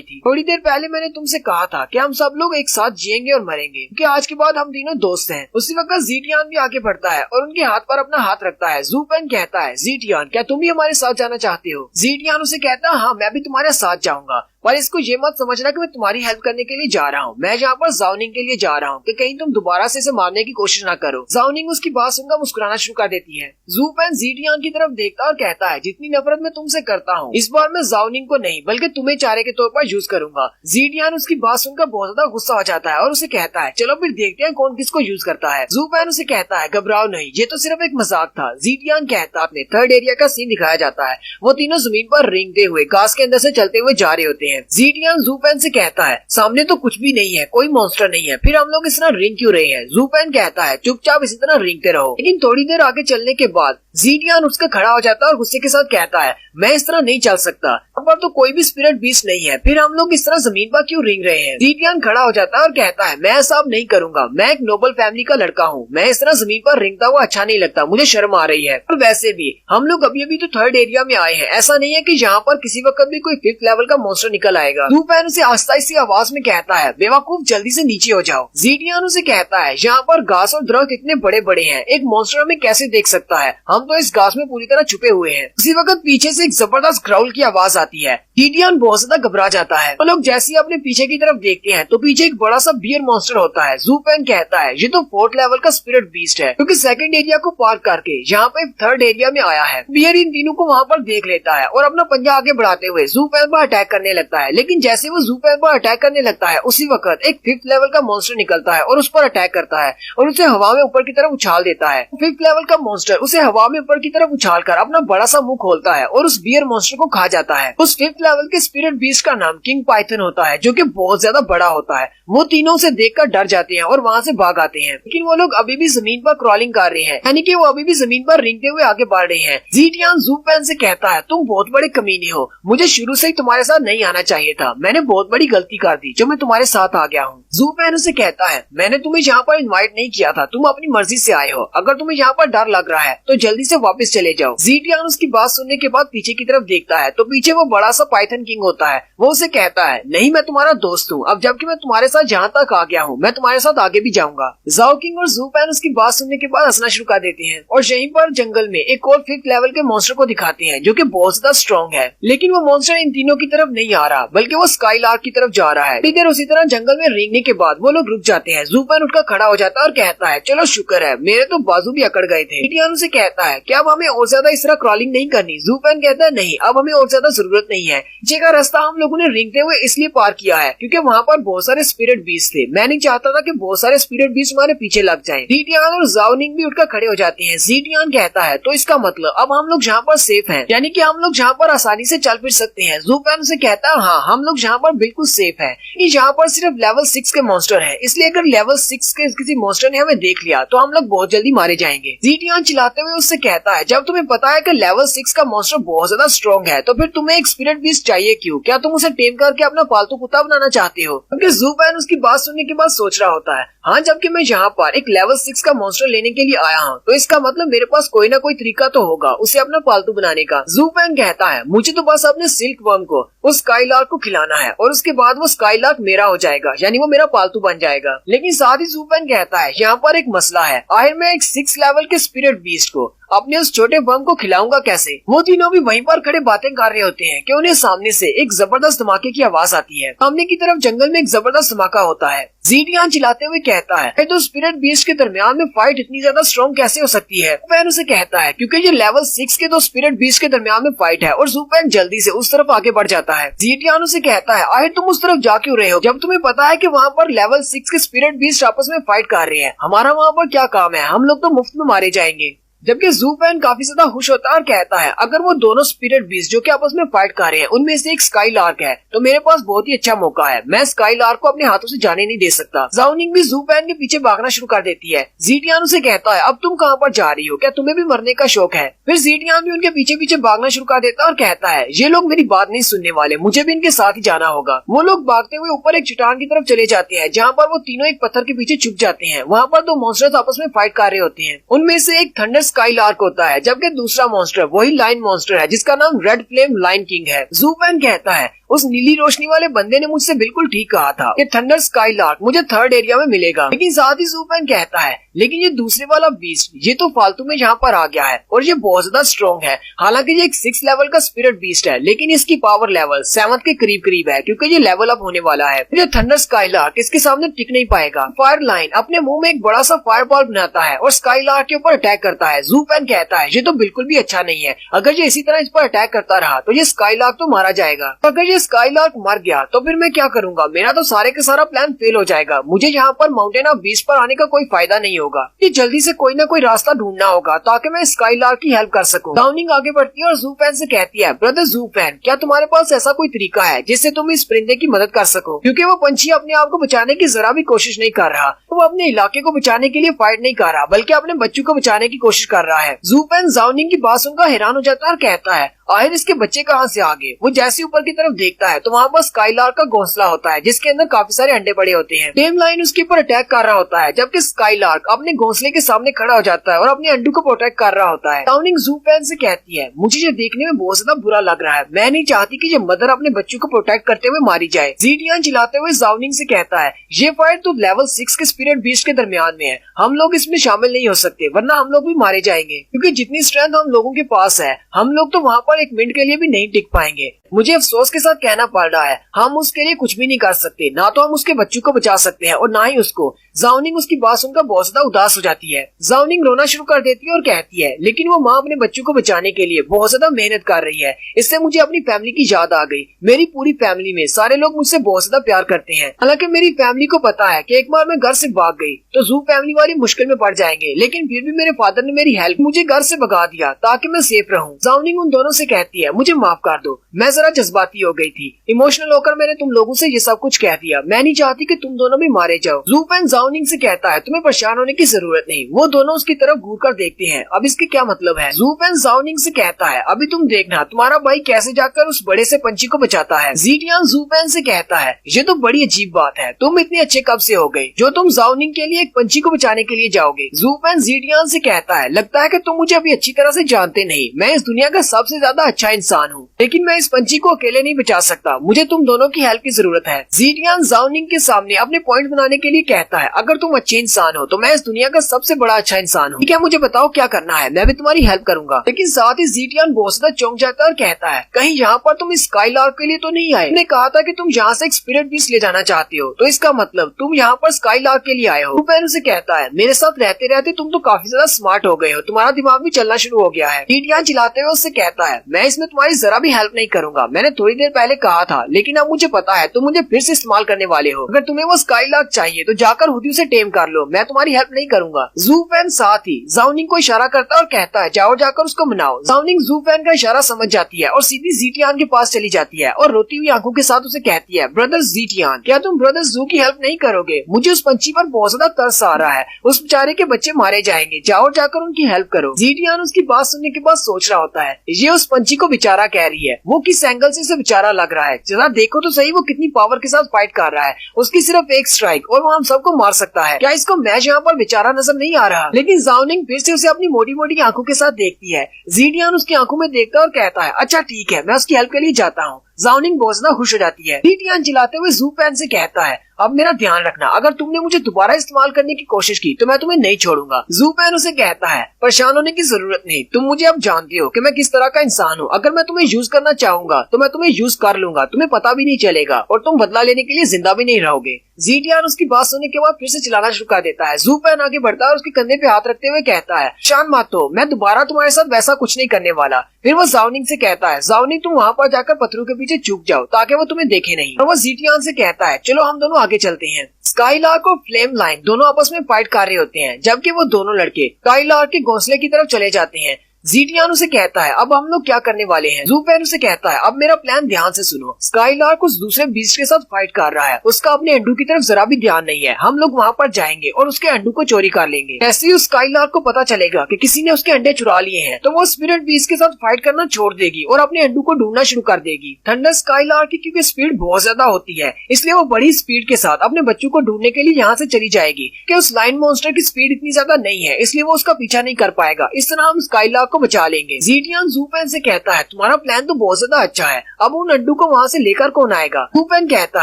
थी। थोड़ी देर पहले मैंने तुमसे कहा था कि हम सब लोग एक साथ जिएंगे और मरेंगे, क्योंकि आज के बाद हम तीनों दोस्त हैं। उसी वक्त ज़ीटियान भी आगे बढ़ता है और उनके हाथ पर अपना हाथ रखता है। ज़ूफेन कहता है, ज़ीटियान क्या तुम भी हमारे साथ जाना चाहते हो? ज़ीटियान उसे कहता है, हाँ मैं भी तुम्हारे साथ जाऊंगा, पर इसको ये मत समझना कि मैं तुम्हारी हेल्प करने के लिए जा रहा हूँ। मैं यहाँ पर ज़ाओनिंग के लिए जा रहा हूँ कि कहीं तुम दोबारा से इसे मारने की कोशिश ना करो। ज़ाओनिंग उसकी बात सुनकर मुस्कुराना शुरू कर देती है। ज़ूफेन ज़ीटियान की तरफ देखता और कहता है, जितनी नफरत मैं तुमसे करता हूँ, इस बार मैं ज़ाओनिंग को नहीं बल्कि तुम्हें चारे के तौर पर यूज करूंगा। ज़ीटियान उसकी बात सुनकर बहुत ज्यादा गुस्सा हो जाता है और उसे कहता है, चलो फिर देखते हैं कौन किसको यूज करता है। ज़ूफेन उसे कहता है, घबराओ नहीं, ये तो सिर्फ एक मजाक था। ज़ीटियान कहता है, अपने 3rd एरिया का सीन दिखाया जाता है। वो तीनों जमीन पर रेंगते हुए घास के अंदर से चलते हुए जा रहे होते हैं। ज़ीटियान ज़ूफेन से कहता है, सामने तो कुछ भी नहीं है, कोई मॉन्स्टर नहीं है, फिर हम लोग इस तरह रेंग क्यों रहे हैं? ज़ूफेन कहता है, चुपचाप इसी तरह रेंगते रहो। लेकिन थोड़ी देर आगे चलने के बाद ज़ीटियान उसका खड़ा हो जाता है और गुस्से के साथ कहता है, मैं इस तरह नहीं चल सकता, अब पर तो कोई भी स्पिरिट बीस्ट नहीं है, फिर हम लोग इस तरह जमीन पर क्यों रेंग रहे हैं? ज़ीटियान खड़ा हो जाता है और कहता है, मैं ऐसा अब नहीं करूंगा, मैं एक नोबल फैमिली का लड़का हूँ, मैं इस तरह जमीन पर रेंगता हुआ अच्छा नहीं लगता, मुझे शर्म आ रही है। और वैसे भी हम लोग अभी अभी तो 3rd एरिया में आए हैं, ऐसा नहीं है कि यहाँ पर किसी वक्त भी कोई 5th लेवल का मॉन्स्टर निकल आएगा। ज़ूफेन उसे आहिस्ता सी आवाज में कहता है, बेवकूफ जल्दी से नीचे हो जाओ। ज़ीटियान उसे कहता है, यहाँ पर घास और दरख्त इतने बड़े बड़े हैं, एक मॉन्स्टर हमें कैसे देख सकता है? हम तो इस घास में पूरी तरह छुपे हुए हैं। उसी वक्त पीछे से एक जबरदस्त ग्राउल की आवाज आती है। ज़ीटियान बहुत ज्यादा घबरा जाता है। तो लोग जैसे ही अपने पीछे की तरफ देखते हैं तो पीछे एक बड़ा सा बियर मॉन्स्टर होता है। ज़ूफेन कहता है, ये तो 4th लेवल का स्पिरिट बीस्ट है, क्योंकि 2nd एरिया को पार करके यहाँ पे 3rd एरिया में आया है। बियर इन तीनों को वहाँ पर देख लेता है और अपना पंजा आगे बढ़ाते हुए ज़ूफेन पर अटैक करने लगता है। लेकिन जैसे वो ज़ूफेन पर अटैक करने लगता है, उसी वक्त एक 5th लेवल का मॉन्स्टर निकलता है और उस पर अटैक करता है और उसे हवा में ऊपर की तरफ उछाल देता है। 5th लेवल का मॉन्स्टर उसे हवा में ऊपर की तरफ उछाल कर अपना बड़ा सा मुंह खोलता है और उस बियर मॉन्स्टर को खा जाता है। उस 5th लेवल के स्पिरिट बीस्ट का नाम किंग पाइथन होता है, जो कि बहुत ज्यादा बड़ा होता है। वो तीनों से देखकर डर जाते हैं और वहाँ से भाग आते हैं। लेकिन वो लोग अभी भी जमीन पर क्रॉलिंग कर रहे हैं, यानी कि वो अभी भी जमीन पर रेंगते हुए आगे बढ़ रहे हैं। ज़ीटियान ज़ूफेन से कहता है, तुम बहुत बड़े कमीने हो, मुझे शुरू से ही तुम्हारे साथ नहीं आना चाहिए था, मैंने बहुत बड़ी गलती कर दी जो मैं तुम्हारे साथ आ गया हूँ। ज़ूफेन उसे कहता है, मैंने तुम्हें यहाँ पर इन्वाइट नहीं किया था, तुम अपनी मर्जी से आए हो, अगर तुम्हें यहाँ पर डर लग रहा है तो जल्दी से वापस चले जाओ। ज़ीटियान उसकी बात सुनने के बाद पीछे की तरफ देखता है तो पीछे वो बड़ा सा पाइथन किंग होता है। वो उसे कहता है, नहीं मैं तुम्हारा दोस्त हूँ, अब जबकि मैं तुम्हारे साथ जहाँ तक आ गया हूँ मैं तुम्हारे साथ आगे भी जाऊंगा। ज़ाओ किंग और ज़ूफेन उसकी बात सुनने के बाद हंसना शुरू कर देते हैं और यहीं पर जंगल में एक और 5th लेवल के मॉन्स्टर को दिखाते हैं, जो कि बहुत ज्यादा स्ट्रॉन्ग है। लेकिन वो मॉन्स्टर इन तीनों की तरफ नहीं आ रहा, बल्कि वो स्काईलार्क की तरफ जा रहा है। इधर उसी तरह जंगल में रेंगने के बाद वो लोग रुक जाते हैं। ज़ूफेन उठकर खड़ा हो जाता है और कहता है, चलो शुक्र है, मेरे तो बाजू भी अकड़ गए थे। ज़ीटियान उसे कहता है, क्या अब हमें और ज्यादा इस तरह क्रॉलिंग नहीं करनी? ज़ूफेन कहता है, नहीं, अब हमें और ज्यादा जरूरत नहीं है। नीचे का रास्ता हम लोगों ने रेंगते हुए इसलिए पार किया है क्योंकि वहाँ पर बहुत सारे स्पिरिट बीस्ट थे, मैं नहीं चाहता था कि बहुत सारे स्पिरिट बीस्ट हमारे पीछे लग जाएं। ज़ीटियान और ज़ाओनिंग भी उठकर खड़े हो जाते हैं। ज़ीटियान कहता है, तो इसका मतलब अब हम लोग यहाँ पर सेफ हैं, यानी कि हम लोग यहाँ पर आसानी से चल फिर सकते हैं। ज़ूफेन से कहता है, हाँ हम लोग यहाँ पर बिल्कुल सेफ हैं, यहाँ पर सिर्फ लेवल 6 के मॉन्स्टर हैं, इसलिए अगर लेवल 6 के किसी मॉन्स्टर ने हमें देख लिया तो हम लोग बहुत जल्दी मारे जाएंगे। ज़ीटियान चिल्लाते हुए उससे कहता है, जब तुम्हें पता है कि लेवल 6 का मॉन्स्टर बहुत ज्यादा स्ट्रॉन्ग है तो फिर तुम्हें एक स्पिरिट बीस्ट चाहिए क्यों? क्या तुम उसे टेम करके अपना पालतू कुत्ता बनाना चाहते हो? क्योंकि ज़ूफेन उसकी बात सुनने के बाद सोच रहा होता है, हाँ जबकि मैं यहाँ पर एक लेवल 6 का मॉन्स्टर लेने के लिए आया हूँ तो इसका मतलब मेरे पास कोई ना कोई तरीका तो होगा उसे अपना पालतू बनाने का। ज़ूफेन कहता है, मुझे तो बस अपने सिल्क वर्म को उस स्काईलार्क को खिलाना है और उसके बाद वो स्काईलार्क मेरा हो जाएगा, यानी वो मेरा पालतू बन जाएगा। लेकिन साथ ही ज़ूफेन कहता है, यहाँ पर एक मसला है, आखिर मैं एक 6 लेवल के स्पिरिट बीस्ट को अपने उस छोटे वर्म को खिलाऊंगा कैसे? वो तीनों भी वहीं पर खड़े बातें कर रहे होते हैं कि उन्हें सामने से एक जबरदस्त धमाके की आवाज आती है। सामने की तरफ जंगल में एक जबरदस्त धमाका होता है। ज़ीटियान चिल्लाते हुए कहता है, तो स्पिरिट बीस्ट के दरमियान में फाइट इतनी ज्यादा स्ट्रॉन्ग कैसे हो सकती है? ज़ूफेन उसे कहता है, क्योंकि ये लेवल 6 के 2 स्पिरिट बीस्ट के दरमियान में फाइट है और ज़ूफेन जल्दी से उस तरफ आगे बढ़ जाता है। ज़ीटियान उसे कहता है, आखिर तुम उस तरफ जा क्यों रहे हो जब तुम्हें पता है कि वहाँ पर लेवल 6 के स्पिरिट बीस्ट आपस में फाइट कर रहे हैं? हमारा वहाँ पर क्या काम है? हम लोग तो मुफ्त में मारे जाएंगे। जबकि ज़ूफेन काफी ज्यादा खुश होता है और कहता है अगर वो दोनों स्पिरिट बीस्ट जो कि आपस में फाइट कर रहे हैं उनमें से एक स्काईलार्क है तो मेरे पास बहुत ही अच्छा मौका है, मैं स्काईलार्क को अपने हाथों से जाने नहीं दे सकता। ज़ाओ निंग भी ज़ूफेन के पीछे भागना शुरू कर देती है। ज़ीटियान उसे कहता है अब तुम कहाँ पर जा रही हो, क्या तुम्हें भी मरने का शौक है? फिर ज़ीटियान भी उनके पीछे पीछे भागना शुरू कर देता है और कहता है ये लोग मेरी बात नहीं सुनने वाले, मुझे भी इनके साथ ही जाना होगा। वो लोग भागते हुए ऊपर एक चट्टान की तरफ चले जाते हैं जहाँ पर वो तीनों एक पत्थर के पीछे छुप जाते हैं। वहाँ पर दो मॉन्स्टर्स आपस में फाइट कर रहे होते हैं। उनमें से एक थंडर स्काईलार्क होता है जबकि दूसरा मॉन्स्टर वही लाइन मॉन्स्टर है जिसका नाम रेड फ्लेम लाइन किंग है। ज़ूफेन कहता है उस नीली रोशनी वाले बंदे ने मुझसे बिल्कुल ठीक कहा था कि थंडर स्काईलार्क मुझे थर्ड एरिया में मिलेगा, लेकिन साथ ही ज़ूफेन कहता है लेकिन ये दूसरे वाला बीस्ट ये तो फालतू में यहाँ पर आ गया है और ये बहुत ज्यादा स्ट्रॉन्ग है। हालांकि ये एक 6 लेवल का स्पिरिट बीस्ट है लेकिन इसकी पावर लेवल 7 के करीब करीब है क्योंकि ये लेवल अप होने वाला है। ये थंडर स्काईलार्क इसके सामने टिक नहीं पाएगा। फायर लाइन अपने मुंह में एक बड़ा सा फायर बॉल बनाता है और स्काईलार्क के ऊपर अटैक करता है। ज़ूफेन कहता है ये तो बिल्कुल भी अच्छा नहीं है, अगर ये इसी तरह इस पर अटैक करता रहा तो ये स्काईलार्क तो मारा जाएगा। अगर ये स्काईलार्क मर गया तो फिर मैं क्या करूंगा, मेरा तो सारे का सारा प्लान फेल हो जाएगा। मुझे यहाँ पर माउंटेन ऑफ बीस्ट पर आने का कोई फायदा नहीं होगा, ये जल्दी से कोई ना कोई रास्ता ढूंढना होगा ताकि मैं स्काईलार्क की हेल्प कर सकूं। ज़ाओ निंग आगे बढ़ती है और ज़ूफेन से कहती है ब्रदर ज़ूफेन क्या तुम्हारे पास ऐसा कोई तरीका है जिससे तुम इस परिंदे की मदद कर सको, क्योंकि वो पंछी अपने आप को बचाने की जरा भी कोशिश नहीं कर रहा। वो अपने इलाके को बचाने के लिए फाइट नहीं कर रहा बल्कि अपने बच्चों को बचाने की कोशिश कर रहा है। ज़ूफेन ज़ाओ निंग की बात सुनकर हैरान हो जाता है और कहता है आखिर इसके बच्चे कहाँ से आ गए। वो जैसे ऊपर की तरफ देखता है तो वहाँ पर स्काईलार्क का घोंसला होता है जिसके अंदर काफी सारे अंडे पड़े होते हैं। टेम लाइन उसके ऊपर अटैक कर रहा होता है जबकि स्काईलार्क अपने घोंसले के सामने खड़ा हो जाता है और अपने अंडों को प्रोटेक्ट कर रहा होता है। ज़ाओ निंग ज़ूफेन से कहती है मुझे ये देखने में बहुत ज्यादा बुरा लग रहा है, मैं नहीं चाहती कि ये मदर अपने बच्चों को प्रोटेक्ट करते हुए मारी जाए। ज़ीटियान चिल्लाते हुए ज़ाओ निंग से कहता है ये फाइट तो लेवल 6 के स्पिरिट बीस्ट के दरमियान में है, हम लोग इसमें शामिल नहीं हो सकते वरना हम लोग भी मारे जाएंगे, क्योंकि जितनी स्ट्रेंथ हम लोगों के पास है हम लोग तो वहाँ पर एक मिनट के लिए भी नहीं टिक पाएंगे। मुझे अफसोस के साथ कहना पड़ रहा है हम उसके लिए कुछ भी नहीं कर सकते, ना तो हम उसके बच्चों को बचा सकते हैं और ना ही उसको। ज़ाओ निंग उसकी बात सुनकर बहुत ज्यादा उदास हो जाती है। ज़ाओ निंग रोना शुरू कर देती है और कहती है लेकिन वो माँ अपने बच्चों को बचाने के लिए बहुत ज्यादा मेहनत कर रही है, इससे मुझे अपनी फैमिली की याद आ गई। मेरी पूरी फैमिली में सारे लोग मुझसे बहुत ज्यादा प्यार करते हैं। हालांकि मेरी फैमिली को पता है कि एक बार मैं घर से भाग गई तो ज़ू फैमिली वाली मुश्किल में पड़ जाएंगे, लेकिन फिर भी मेरे फादर ने मेरी हेल्प मुझे घर से भगा दिया ताकि मैं सेफ रहूं। ज़ाओ निंग उन दोनों से कहती है मुझे माफ कर दो, मैं जरा जज्बाती हो गई थी, इमोशनल होकर मैंने तुम लोगों से ये सब कुछ कह दिया, मैं नहीं चाहती कि तुम दोनों भी मारे जाओ। ज़ूफेन ज़ाओ निंग से कहता है तुम्हें परेशान होने की जरूरत नहीं। वो दोनों उसकी तरफ घूर कर देखते हैं, अब इसके क्या मतलब है। ज़ूफेन ज़ाओ निंग से कहता है अभी तुम देखना तुम्हारा भाई कैसे जाकर उस बड़े से पंछी को बचाता है। ज़ीटियान ज़ूफेन से कहता है ये तो बड़ी अजीब बात है, तुम इतने अच्छे कब से हो गए जो तुम ज़ाओ निंग के लिए एक पंछी को बचाने के लिए जाओगे। ज़ूफेन ज़ीटियान से कहता है लगता है कि तुम मुझे अभी अच्छी तरह से जानते नहीं, मैं इस दुनिया का सबसे ज्यादा अच्छा इंसान हूँ, लेकिन मैं इस पंछी को अकेले नहीं बचा सकता, मुझे तुम दोनों की हेल्प की जरूरत है। ज़ीटियान ज़ाओ निंग के सामने अपने पॉइंट बनाने के लिए कहता है अगर तुम अच्छे इंसान हो तो मैं इस दुनिया का सबसे बड़ा अच्छा इंसान हूँ, ठीक है मुझे बताओ क्या करना है, मैं भी तुम्हारी हेल्प करूंगा। लेकिन साथ ही ज़ीटियान बहुत ज्यादा चौंक जाता है और कहता है कहीं यहाँ पर तुम इस स्काईलार्क के लिए तो नहीं आए, तुमने कहा था कि तुम यहाँ से एक स्पिरिट बीस्ट ले जाना चाहते हो, तो इसका मतलब तुम यहाँ पर स्काईलार्क के लिए आए हो। ज़ूफेन उसे कहता है मेरे साथ रहते रहते तुम तो काफी ज्यादा स्मार्ट हो गए हो, तुम्हारा दिमाग भी चलना शुरू हो गया है। ज़ीटियान चिल्लाते हुए उससे कहता है मैं इसमें तुम्हारी जरा भी हेल्प नहीं करूंगा, मैंने थोड़ी देर पहले कहा था लेकिन अब मुझे पता है तुम मुझे फिर से इस्तेमाल करने वाले हो, अगर तुम्हें वो स्काईलार्क चाहिए तो जाकर हुदी से टेम कर लो, मैं तुम्हारी हेल्प नहीं करूंगा। ज़ूफेन साथ ही ज़ाओ निंग को इशारा करता है और कहता है जाओ जाकर उसको मनाओ। ज़ाओ निंग ज़ूफेन का इशारा समझ जाती है और सीधी ज़ीटियान के पास चली जाती है और रोती हुई आंखों के साथ उसे कहती है ब्रदर ज़ीटियान क्या तुम ब्रदर ज़ू की हेल्प नहीं करोगे, मुझे उस पंछी पर बहुत ज्यादा तरस आ रहा है, उस बेचारे के बच्चे मारे जाएंगे, जाओ जाकर उनकी हेल्प करो। ज़ीटियान उसकी बात सुनने के बाद सोच रहा होता है ये उस पंछी को बेचारा कह रही है, वो किस एंगल से इसे बेचारा लग रहा है, जरा देखो तो सही वो कितनी पावर के साथ फाइट कर रहा है, उसकी सिर्फ एक स्ट्राइक और वो हम सबको मार सकता है, क्या इसको मैच यहाँ पर बेचारा नजर नहीं आ रहा। लेकिन ज़ाओ निंग फिर से उसे अपनी मोटी मोटी आंखों के साथ देखती है। ज़ीटियान उसकी आंखों में देखता है और कहता है अच्छा ठीक है मैं उसकी हेल्प के लिए जाता हूँ। ज़ाओ निंग बहुत ज्यादा खुश हो जाती है। ज़ीटियान चिल्लाते हुए ज़ूफेन से कहता है अब मेरा ध्यान रखना, अगर तुमने मुझे दोबारा इस्तेमाल करने की कोशिश की तो मैं तुम्हें नहीं छोड़ूंगा। ज़ूफेन उसे कहता है परेशान होने की जरूरत नहीं, तुम मुझे अब जानती हो कि मैं किस तरह का इंसान हूँ, अगर मैं तुम्हें यूज करना चाहूंगा तो मैं तुम्हें यूज कर लूंगा, तुम्हें पता भी नहीं चलेगा और तुम बदला लेने के लिए जिंदा भी नहीं रहोगे। ज़ीटियान उसकी बात सुनने के बाद फिर से चिल्लाना शुरू कर देता है। ज़ूफेन आगे बढ़ता है और उसके कंधे पे हाथ रखते हुए कहता है शान मत हो, मैं दोबारा तुम्हारे साथ वैसा कुछ नहीं करने वाला। फिर वो ज़ाओ निंग से कहता है ज़ाओ निंग तुम वहाँ पर जाकर पत्थरों के पीछे छुप जाओ ताकि वो तुम्हें देखे नहीं, और वो ज़ीटियान से कहता है चलो हम दोनों आगे चलते हैं। स्काईलार्क और फ्लेम लाइन दोनों आपस में फाइट कर रहे होते हैं, जबकि वो दोनों लड़के स्काईलार्क के घोंसले की तरफ चले जाते हैं। ज़ीटियान उसे कहता है अब हम लोग क्या करने वाले हैं। ज़ूफेन उसे कहता है अब मेरा प्लान ध्यान से सुनो। स्काईलार्क उस दूसरे बीस्ट के साथ फाइट कर रहा है, उसका अपने अंडू की तरफ जरा भी ध्यान नहीं है। हम लोग वहाँ पर जाएंगे और उसके अंडू को चोरी कर लेंगे। ऐसे ही उस स्काईलार्क को पता चलेगा कि किसी ने उसके अंडे चुरा लिए हैं, तो वो स्पिरिट बीस्ट के साथ फाइट करना छोड़ देगी और अपने अंडू को ढूंढना शुरू कर देगी। थंडर स्काईलार्क की क्योंकि स्पीड बहुत ज्यादा होती है, इसलिए वो बड़ी स्पीड के साथ अपने बच्चों को ढूंढने के लिए यहाँ से चली जाएगी कि उस लाइन मॉन्स्टर की स्पीड इतनी ज्यादा नहीं है, इसलिए वो उसका पीछा नहीं कर पाएगा। इस तरह हम स्काईलार्क को बचा लेंगे। ज़ीटियान ज़ूफेन से कहता है तुम्हारा प्लान तो बहुत ज्यादा अच्छा है, अब उन अंडू को वहाँ से लेकर कौन आएगा। ज़ूफेन कहता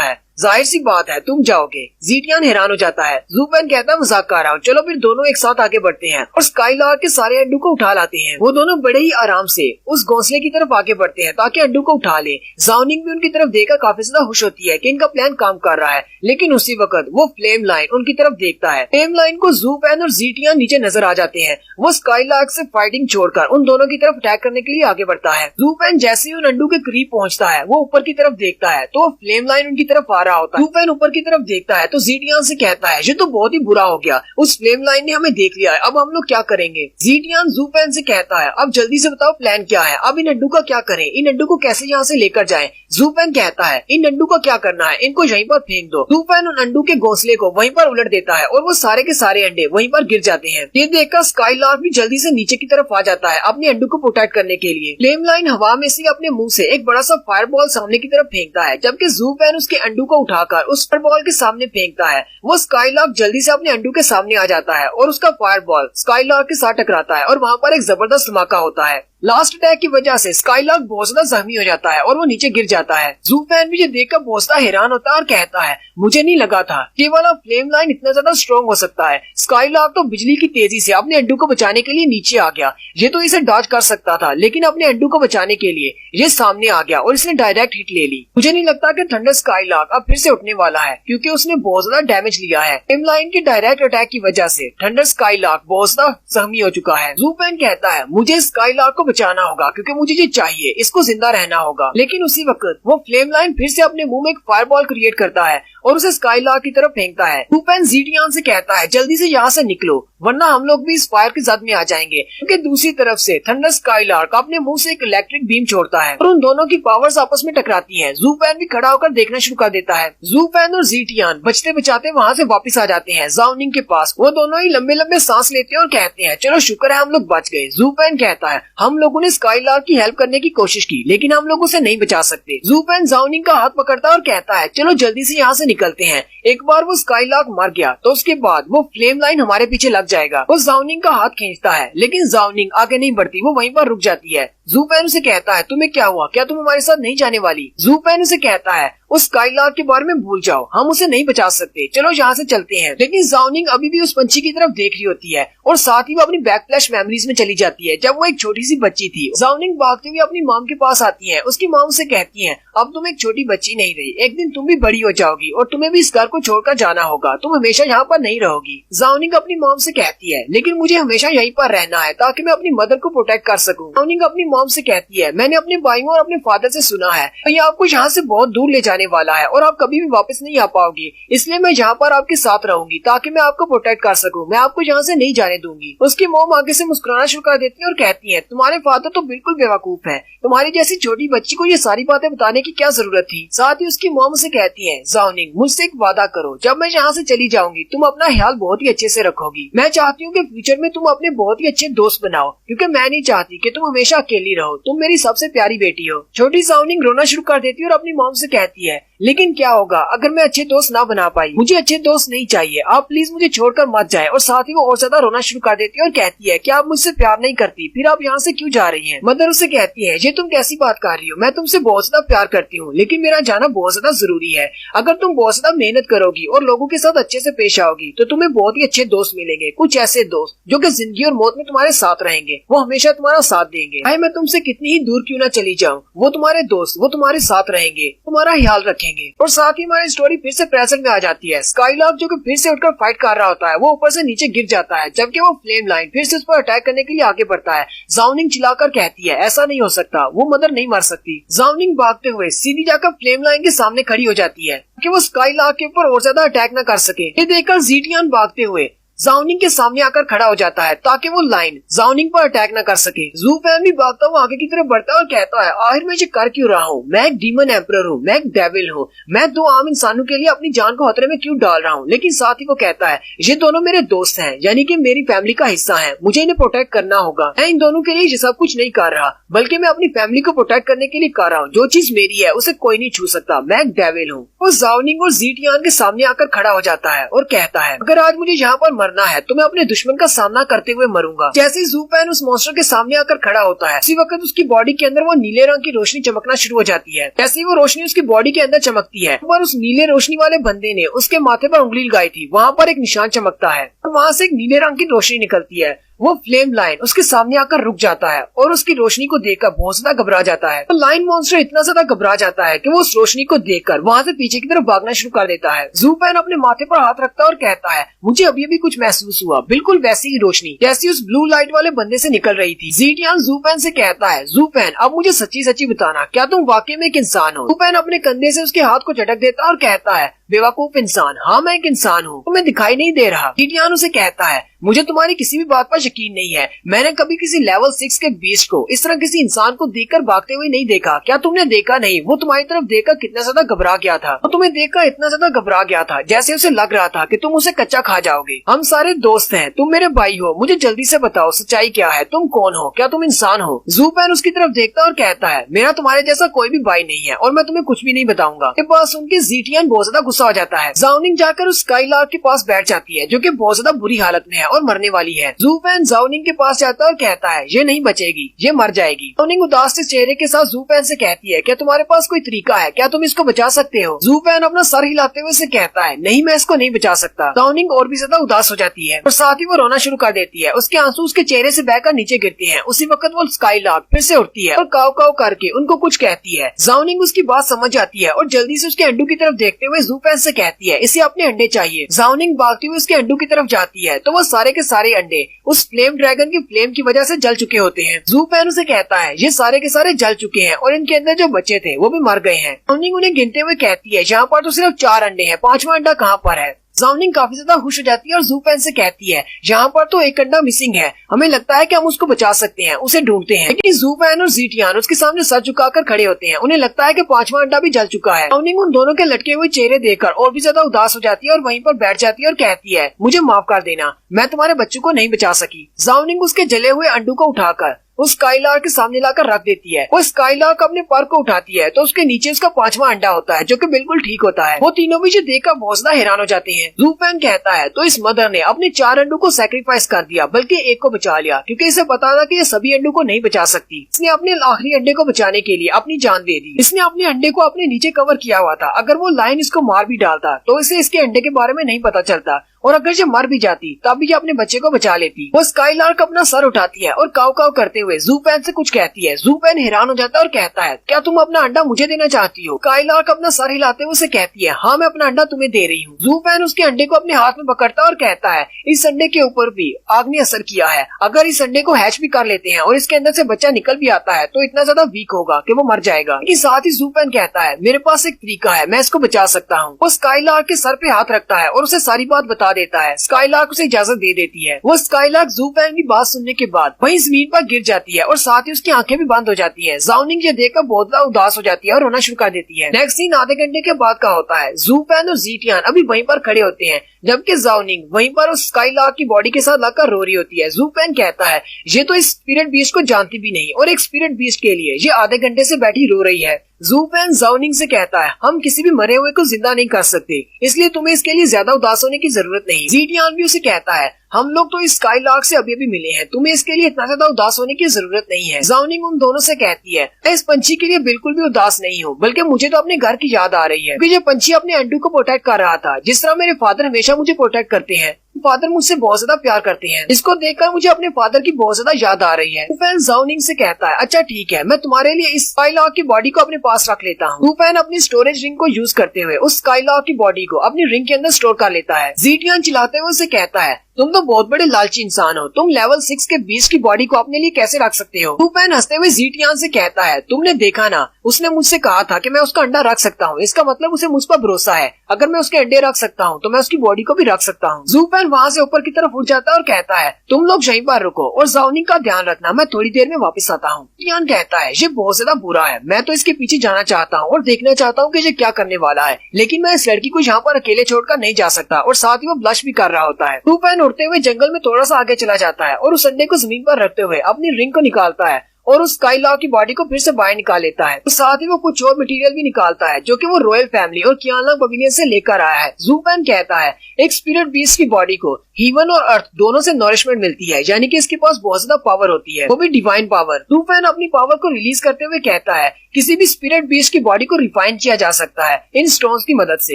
है जाहिर सी बात है तुम जाओगे। ज़ीटियान हैरान हो जाता है। ज़ूफेन कहता है मजाक कर रहा हूँ, चलो फिर दोनों एक साथ आगे बढ़ते हैं और स्काईलार्क के सारे अंडू को उठा लाते हैं। वो दोनों बड़े ही आराम से उस घोंसले की तरफ आगे बढ़ते हैं ताकि अंडू को उठा ले। ज़ाओनिंग भी उनकी तरफ देखकर काफी ज्यादा खुश होती है कि इनका प्लान काम कर रहा है, लेकिन उसी वक्त वो फ्लेम लाइन उनकी तरफ देखता है। फ्लेम लाइन को ज़ूफेन और ज़ीटियान नीचे नजर आ जाते हैं। वो स्काईलार्क से फाइटिंग छोड़कर उन दोनों की तरफ अटैक करने के लिए आगे बढ़ता है। ज़ूफेन जैसे ही उन अंडू के करीब पहुंचता है वो ऊपर की तरफ देखता है तो फ्लेम लाइन उनकी तरफ आ रहा होता है। ज़ूफेन ऊपर की तरफ देखता है तो ज़ीटियान से कहता है ये तो बहुत ही बुरा हो गया, उस फ्लेम लाइन ने हमें देख लिया है, अब हम लोग क्या करेंगे। ज़ीटियान ज़ूफेन से कहता है अब जल्दी से बताओ प्लान क्या है, अब इन अंडू का क्या करें, इन अंडू को कैसे यहाँ से लेकर जाएं। ज़ूफेन कहता है इन अंडू का क्या करना है, इनको यहीं पर फेंक दो। ज़ूफेन उन अंडू के घोंसले को वहीं पर उलट देता है और वो सारे के सारे अंडे वहीं पर गिर जाते हैं। ये देखकर स्काईलार्क भी जल्दी से नीचे की तरफ आ जाता है अपने अंडू को प्रोटेक्ट करने के लिए। फ्लेम लाइन हवा में से अपने मुंह से एक बड़ा सा फायरबॉल सामने की तरफ फेंकता है, जबकि ज़ूफेन उसके अंडू को उठाकर उस फायरबॉल के सामने फेंकता है। वो स्काईलार्क जल्दी से अपने अंडू के सामने आ जाता है और उसका फायरबॉल स्काईलार्क के साथ टकराता है और वहाँ पर एक जबरदस्त धमाका होता है। लास्ट अटैक की वजह से स्काईलार्क बहुत ज्यादा जख्मी हो जाता है और वो नीचे गिर जाता है। ज़ूफेन भी ये देखकर बहुत ज्यादा हैरान होता है और कहता है मुझे नहीं लगा था कि वाला फ्लेम लाइन इतना ज्यादा स्ट्रॉन्ग हो सकता है। स्काईलार्क तो बिजली की तेजी से अपने अंडू को बचाने के लिए नीचे आ गया। ये तो इसे डॉज कर सकता था, लेकिन अपने अंडू को बचाने के लिए ये सामने आ गया और इसने डायरेक्ट हिट ले ली। मुझे नहीं लगता कि थंडर स्काईलार्क अब फिर से उठने वाला है, क्योंकि उसने बहुत ज्यादा डैमेज लिया है। फ्लेम लाइन के डायरेक्ट अटैक की वजह से थंडर स्काईलार्क बहुत ज्यादा जख्मी हो चुका है। ज़ूफेन कहता है मुझे स्काईलार्क को बचाना होगा क्योंकि मुझे ये चाहिए, इसको जिंदा रहना होगा। लेकिन उसी वक्त वो फ्लेम लाइन फिर से अपने मुंह में एक फायरबॉल क्रिएट करता है और उसे स्काईलार्क की तरफ फेंकता है। ज़ूफेन ज़ीटियान से कहता है जल्दी से यहाँ से निकलो, वरना हम लोग भी इस फायर की जद में आ जाएंगे। क्योंकि दूसरी तरफ से थंडर स्काईलार्क अपने मुंह से एक इलेक्ट्रिक बीम छोड़ता है और उन दोनों की पावर्स आपस में टकराती हैं। ज़ूफेन भी खड़ा होकर देखना शुरू कर देता है। ज़ूफेन और ज़ीटियान बचते बचाते वहाँ से वापस आ जाते हैं ज़ाओनिंग के पास। वो दोनों ही लंबे लंबे सांस लेते हैं और कहते हैं चलो शुक्र है हम लोग बच गए। ज़ूफेन कहता है हम लोगों ने स्काईलार्क की हेल्प करने की कोशिश की, लेकिन हम लोग उसे नहीं बचा सकते। ज़ूफेन ज़ाओनिंग का हाथ पकड़ता है और कहता है चलो जल्दी से यहाँ से निकलते हैं। एक बार वो स्काईलार्क मर गया तो उसके बाद वो फ्लेम लाइन हमारे पीछे लग जाएगा। वो ज़ाओनिंग का हाथ खींचता है, लेकिन ज़ाओनिंग आगे नहीं बढ़ती, वो वहीं पर रुक जाती है। ज़ूफेन उसे कहता है तुम्हें क्या हुआ, क्या तुम हमारे साथ नहीं जाने वाली। ज़ूफेन उसे कहता है उस स्काईलार्क के बारे में भूल जाओ, हम उसे नहीं बचा सकते, चलो यहाँ से चलते हैं। लेकिन ज़ाओनिंग अभी भी उस पंछी की तरफ देख रही होती है और साथ ही वो अपनी बैक फ्लैश मेमोरीज में चली जाती है जब वो एक छोटी सी बच्ची थी। ज़ाओनिंग भागते हुए अपनी मॉम के पास आती है। उसकी मॉम से कहती है अब तुम एक छोटी बच्ची नहीं रही, एक दिन तुम भी बड़ी हो जाओगी और तुम्हें भी इस घर को छोड़कर जाना होगा, तुम हमेशा यहाँ पर नहीं रहोगी। ज़ाओनिंग अपनी मॉम से कहती है लेकिन मुझे हमेशा यहीं पर रहना है ताकि मैं अपनी मदर को प्रोटेक्ट कर सकूं। ज़ाओनिंग अपनी मॉम से कहती है मैंने अपने भाइयों और अपने फादर से सुना है ये आपको यहाँ से बहुत दूर ले जाने वाला है और आप कभी भी वापस नहीं आ पाओगी, इसलिए मैं यहाँ पर आपके साथ रहूंगी ताकि मैं आपको प्रोटेक्ट कर सकूं, मैं आपको यहाँ से नहीं जाने दूंगी। उसकी मॉम आगे से मुस्कुराना शुरू कर देती है और कहती है तुम्हारे फादर तो बिल्कुल बेवकूफ है, तुम्हारी जैसी छोटी बच्ची को ये सारी बातें बताने की क्या जरूरत थी। साथ ही उसकी मॉम से कहती है ज़ाओनिंग मुझसे एक वादा करो, जब मैं यहाँ से चली जाऊंगी तुम अपना ख्याल बहुत ही अच्छे से रखोगी। मैं चाहती हूँ कि फ्यूचर में तुम अपने बहुत ही अच्छे दोस्त बनाओ, क्योंकि मैं नहीं चाहती कि तुम हमेशा अकेली रहो, तुम मेरी सबसे प्यारी बेटी हो। छोटी ज़ाओनिंग रोना शुरू कर देती है और अपनी मॉम से कहती है लेकिन क्या होगा अगर मैं अच्छे दोस्त ना बना पाई, मुझे अच्छे दोस्त नहीं चाहिए, आप प्लीज मुझे छोड़कर मत जाए। और साथ ही वो और ज्यादा रोना शुरू कर देती है और कहती है कि आप मुझसे प्यार नहीं करती, फिर आप यहाँ से क्यों जा रही हैं। मदर उससे कहती है ये तुम कैसी बात कर रही हो, मैं तुमसे बहुत ज्यादा प्यार करती हूँ, लेकिन मेरा जाना बहुत ज्यादा जरूरी है। अगर तुम बहुत ज्यादा मेहनत करोगी और लोगों के साथ अच्छे से पेश आओगी तो तुम्हें बहुत ही अच्छे दोस्त मिलेंगे, कुछ ऐसे दोस्त जो कि जिंदगी और मौत में तुम्हारे साथ रहेंगे, वो हमेशा तुम्हारा साथ देंगे। चाहे मैं तुमसे कितनी ही दूर क्यों ना चली जाऊँ, वो तुम्हारे दोस्त, वो तुम्हारे साथ रहेंगे, तुम्हारा ख्याल रखेंगे। देखेंगे। और साथ ही हमारी स्टोरी फिर से प्रेजेंट में आ जाती है। स्काईलार्क जो कि फिर से उठकर फाइट कर रहा होता है, वो ऊपर से नीचे गिर जाता है, जबकि वो फ्लेम लाइन फिर से उस पर अटैक करने के लिए आगे बढ़ता है। ज़ाओनिंग चिल्लाकर कहती है ऐसा नहीं हो सकता, वो मदर नहीं मर सकती। ज़ाओनिंग भागते हुए सीधी जाकर फ्लेम लाइन के सामने खड़ी हो जाती है कि वो स्काईलार्क के ऊपर और ज्यादा अटैक न कर सके। ये देखकर ज़ीटियन भागते हुए ज़ाओनिंग के सामने आकर खड़ा हो जाता है ताकि वो लाइन ज़ाओनिंग पर अटैक न कर सके। ज़ू फैन भी भागता हुआ आगे की तरफ बढ़ता है और कहता है आखिर मैं ये कर क्यों रहा हूँ, मैं एक डीमन एम्परर हूँ, मैं एक डेविल हूँ, मैं दो आम इंसानों के लिए अपनी जान को खतरे में क्यों डाल रहा हूँ। लेकिन साथ ही वो कहता है ये दोनों मेरे दोस्त हैं, यानी कि मेरी फैमिली का हिस्सा है, मुझे इन्हें प्रोटेक्ट करना होगा। मैं इन दोनों के लिए ये सब कुछ नहीं कर रहा, बल्कि मैं अपनी फैमिली को प्रोटेक्ट करने के लिए कर रहा हूँ। जो चीज मेरी है उसे कोई नहीं छू सकता, मैं एक डेविल हूँ। वो ज़ाओनिंग और ज़ीटियन के सामने आकर खड़ा हो जाता है और कहता है अगर आज मुझे यहाँ पर मरना है तो मैं अपने दुश्मन का सामना करते हुए मरूंगा। जैसे ही ज़ू फैन उस मॉन्स्टर के सामने आकर खड़ा होता है, उसी वक्त उसकी बॉडी के अंदर वो नीले रंग की रोशनी चमकना शुरू हो जाती है। जैसे ही वो रोशनी उसकी बॉडी के अंदर चमकती है, पर उस नीले रोशनी वाले बंदे ने उसके माथे पर उंगली लगाई थी, वहाँ पर एक निशान चमकता है और वहाँ से एक नीले रंग की रोशनी निकलती है। वो फ्लेम लाइन उसके सामने आकर रुक जाता है और उसकी रोशनी को देखकर बहुत ज्यादा घबरा जाता है। तो लाइन मॉन्स्टर इतना ज्यादा घबरा जाता है कि वो उस रोशनी को देखकर वहाँ से पीछे की तरफ भागना शुरू कर देता है। ज़ू फैन अपने माथे पर हाथ रखता है और कहता है मुझे अभी अभी कुछ महसूस हुआ, बिल्कुल वैसी ही रोशनी जैसी उस ब्लू लाइट वाले बंदे से निकल रही थी। ज़ीटियन ज़ू फैन से कहता है ज़ू फैन अब मुझे सच्ची सच्ची बताना, क्या तुम वाकई में एक इंसान हो। ज़ू फैन अपने कंधे से उसके हाथ को झटक देता है और कहता है बेवकूफ इंसान, हाँ मैं एक इंसान हूँ, तुम्हें दिखाई नहीं दे रहा। ज़ीटियन उसे कहता है मुझे तुम्हारी किसी भी बात पर यकीन नहीं है, मैंने कभी किसी लेवल 6 के बीस्ट को इस तरह किसी इंसान को देखकर भागते हुए नहीं देखा। क्या तुमने देखा नहीं, वो तुम्हारी तरफ देखकर कितना ज्यादा घबरा गया था, वो तुम्हें देखकर इतना ज्यादा घबरा गया था जैसे उसे लग रहा था कि तुम उसे कच्चा खा जाओगे। हम सारे दोस्त हैं, तुम मेरे भाई हो, मुझे जल्दी से बताओ सच्चाई क्या है, तुम कौन हो, क्या तुम इंसान हो। ज़ू फैन उसकी तरफ देखता और कहता है मेरा तुम्हारे जैसा कोई भी भाई नहीं है और मैं तुम्हें कुछ भी नहीं बताऊंगा। ये बात सुन के ज़ीटियन बहुत ज्यादा गुस्सा हो जाता है। ज़ाओनिंग जाकर उस स्काईलार्क के पास बैठ जाती है जो कि बहुत ज्यादा बुरी हालत में है और मरने वाली है। ज़ू फैन ज़ाओनिंग के पास जाता है और कहता है ये नहीं बचेगी, ये मर जाएगी। ज़ाओनिंग उदास से चेहरे के साथ ज़ू फैन से कहती है क्या तुम्हारे पास कोई तरीका है, क्या तुम इसको बचा सकते हो। ज़ू फैन अपना सर हिलाते हुए से कहता है नहीं मैं इसको नहीं बचा सकता। ज़ाओनिंग और भी ज्यादा उदास हो जाती है और साथ ही वो रोना शुरू कर देती है। उसके आंसू उसके चेहरे से बहकर नीचे गिरते हैं। उसी वक्त वो स्काईलार्क फिर से उठती है और काव काव करके उनको कुछ कहती है। ज़ाओनिंग उसकी बात समझ जाती है और जल्दी से उसके अंडू की तरफ देखते हुए ज़ू फैन से कहती है इसे अपने अंडे चाहिए। ज़ाओनिंग भागती हुई उसके अंडू की तरफ जाती है तो वो सारे के सारे अंडे उस फ्लेम ड्रैगन की फ्लेम की वजह से जल चुके होते हैं। ज़ू फैन उसे कहता है ये सारे के सारे जल चुके हैं और इनके अंदर जो बच्चे थे वो भी मर गए हैं। ज़ाओनिंग उन्हें गिनते हुए कहती है यहाँ पर तो सिर्फ 4 अंडे हैं, 5वां अंडा कहाँ पर है। ज़ाओनिंग काफी ज्यादा खुश हो जाती है और ज़ू फैन से कहती है यहाँ पर तो एक अंडा मिसिंग है, हमें लगता है कि हम उसको बचा सकते हैं, उसे ढूंढते हैं। लेकिन ज़ू फैन और ज़ीटियन उसके सामने सर झुकाकर खड़े होते हैं, उन्हें लगता है कि 5वां अंडा भी जल चुका है। ज़ाओनिंग उन दोनों के लटके हुए चेहरे देखकर और भी ज्यादा उदास हो जाती है और वहीं पर बैठ जाती है और कहती है मुझे माफ कर देना, मैं तुम्हारे बच्चों को नहीं बचा सकी। ज़ाओनिंग उसके जले हुए अंडू को उठाकर उस स्काईलार्क के सामने लाकर रख देती है। वो स्काईलार्क अपने पर को उठाती है तो उसके नीचे उसका 5वां अंडा होता है जो कि बिल्कुल ठीक होता है। वो तीनों भी जो देखकर बहुत ज्यादा हैरान हो जाते हैं। ज़ू फैन कहता है तो इस मदर ने अपने 4 अंडों को सैक्रिफाइस कर दिया, बल्कि एक को बचा लिया क्योंकि इसे पता था कि ये सभी अंडों को नहीं बचा सकती। इसने अपने आखिरी अंडे को बचाने के लिए अपनी जान दे दी। इसने अपने अंडे को अपने नीचे कवर किया हुआ था, अगर वो लाइन इसको मार भी डालता तो इसे इसके अंडे के बारे में नहीं पता चलता और अगर ये मर भी जाती तब भी ये अपने बच्चे को बचा लेती। वो स्काईलार्क अपना सर उठाती है और काव काव करते हुए ज़ू फैन से कुछ कहती है। ज़ू फैन हैरान हो जाता है और कहता है क्या तुम अपना अंडा मुझे देना चाहती हो। स्काईलार्क अपना सर हिलाते हुए उसे कहती है हाँ मैं अपना अंडा तुम्हें दे रही हूँ। ज़ू फैन उसके अंडे को अपने हाथ में पकड़ता है और कहता है इस अंडे के ऊपर भी आग ने असर किया है, अगर इस अंडे को हैच भी कर लेते हैं और इसके अंदर से बच्चा निकल भी आता है तो इतना ज्यादा वीक होगा कि वो मर जाएगा। लेकिन साथ ही ज़ू फैन कहता है मेरे पास एक तरीका है, मैं इसको बचा सकता हूँ। वो स्काईलार्क के सर पे हाथ रखता है और उसे सारी बात बता देता है। स्काईलार्क उसे इजाजत दे देती है। वो स्काईलार्क ज़ू फैन की बात सुनने के बाद वहीं जमीन पर गिर जाती है और साथ ही उसकी आंखें भी बंद हो जाती है। ज़ाओनिंग ये देखकर बहुत ज्यादा उदास हो जाती है और रोना शुरू कर देती है। नेक्स्ट सीन आधे घंटे के बाद का होता है। ज़ू फैन और ज़ीटियन अभी वहीं पर खड़े होते हैं जबकि ज़ाओनिंग वहीं पर उस स्काईलार्क की बॉडी के साथ लगकर रो रही होती है। ज़ू फैन कहता है ये तो इस स्पिरिट बीस्ट को जानती भी नहीं और एक स्पिरिट बीस्ट के लिए ये आधे घंटे से बैठी रो रही है। ज़ू फैन ज़ाओनिंग से कहता है हम किसी भी मरे हुए को जिंदा नहीं कर सकते, इसलिए तुम्हें इसके लिए ज्यादा उदास होने की जरूरत नहीं। ज़ीटियन भी उसे कहता है हम लोग तो इस स्काईलार्क से अभी अभी मिले हैं, तुम्हें इसके लिए इतना ज्यादा उदास होने की जरूरत नहीं है। जाओनिंग उन दोनों से कहती है, मैं इस पंछी के लिए बिल्कुल भी उदास नहीं हूँ, बल्कि मुझे तो अपने घर की याद आ रही है, क्योंकि ये पंछी अपने अंडू को प्रोटेक्ट कर रहा था, जिस तरह मेरे फादर हमेशा मुझे प्रोटेक्ट करते हैं। फादर मुझसे बहुत ज्यादा प्यार करते हैं, इसको देखकर मुझे अपने फादर की बहुत ज्यादा याद आ रही है। लुफैन जाओनिंग से कहता है, अच्छा ठीक है, मैं तुम्हारे लिए इस स्काईलार्क की बॉडी को अपने पास रख लेता हूँ। लुफैन अपनी स्टोरेज रिंग को यूज करते हुए उस स्काईलार्क की बॉडी को अपनी रिंग के अंदर स्टोर कर लेता है। ज़ीटियान चिल्लाते हुए उसे कहता है, तुम तो बहुत बड़े लालची इंसान हो, तुम लेवल 6 के बीस्ट की बॉडी को अपने लिए कैसे रख सकते हो। लुफैन हंसते हुए ज़ीटियान से कहता है, तुमने देखा ना, उसने मुझसे कहा था कि मैं उसका अंडा रख सकता हूँ, इसका मतलब उसे मुझ पर भरोसा है। अगर मैं उसके अंडे रख सकता हूँ तो मैं उसकी बॉडी को भी रख सकता हूँ। लुफैन वहाँ से ऊपर की तरफ उठ जाता है और कहता है, तुम लोग यहीं पर रुको और जाओनिंग का ध्यान रखना, मैं थोड़ी देर में वापस आता हूँ। ज़ीटियान कहता है, ये बहुत ज्यादा बुरा है, मैं तो इसके पीछे जाना चाहता हूँ और देखना चाहता हूँ कि ये क्या करने वाला है, लेकिन मैं इस लड़की को यहाँ पर अकेले छोड़कर नहीं जा सकता। और साथ ही वो ब्लश भी कर रहा होता है। लुफैन उड़ते हुए जंगल में थोड़ा सा आगे चला जाता है और उस अंडे को जमीन पर रखते हुए अपनी रिंग को निकालता है और उस स्काईलार्क की बॉडी को फिर से बाहर निकाल लेता है। तो साथ ही वो कुछ और मटेरियल भी निकालता है जो कि वो रॉयल फैमिली और कियानलंग पवेलियन से लेकर आया है। लुफैन कहता है, एक स्पिरिट बीस्ट की बॉडी को हेवन और अर्थ दोनों से नरिशमेंट मिलती है, यानी कि इसके पास बहुत ज्यादा पावर होती है, वो भी डिवाइन पावर। लुफैन अपनी पावर को रिलीज करते हुए कहता है, किसी भी स्पिरिट बीस्ट की बॉडी को रिफाइन किया जा सकता है इन स्टोन्स की मदद से।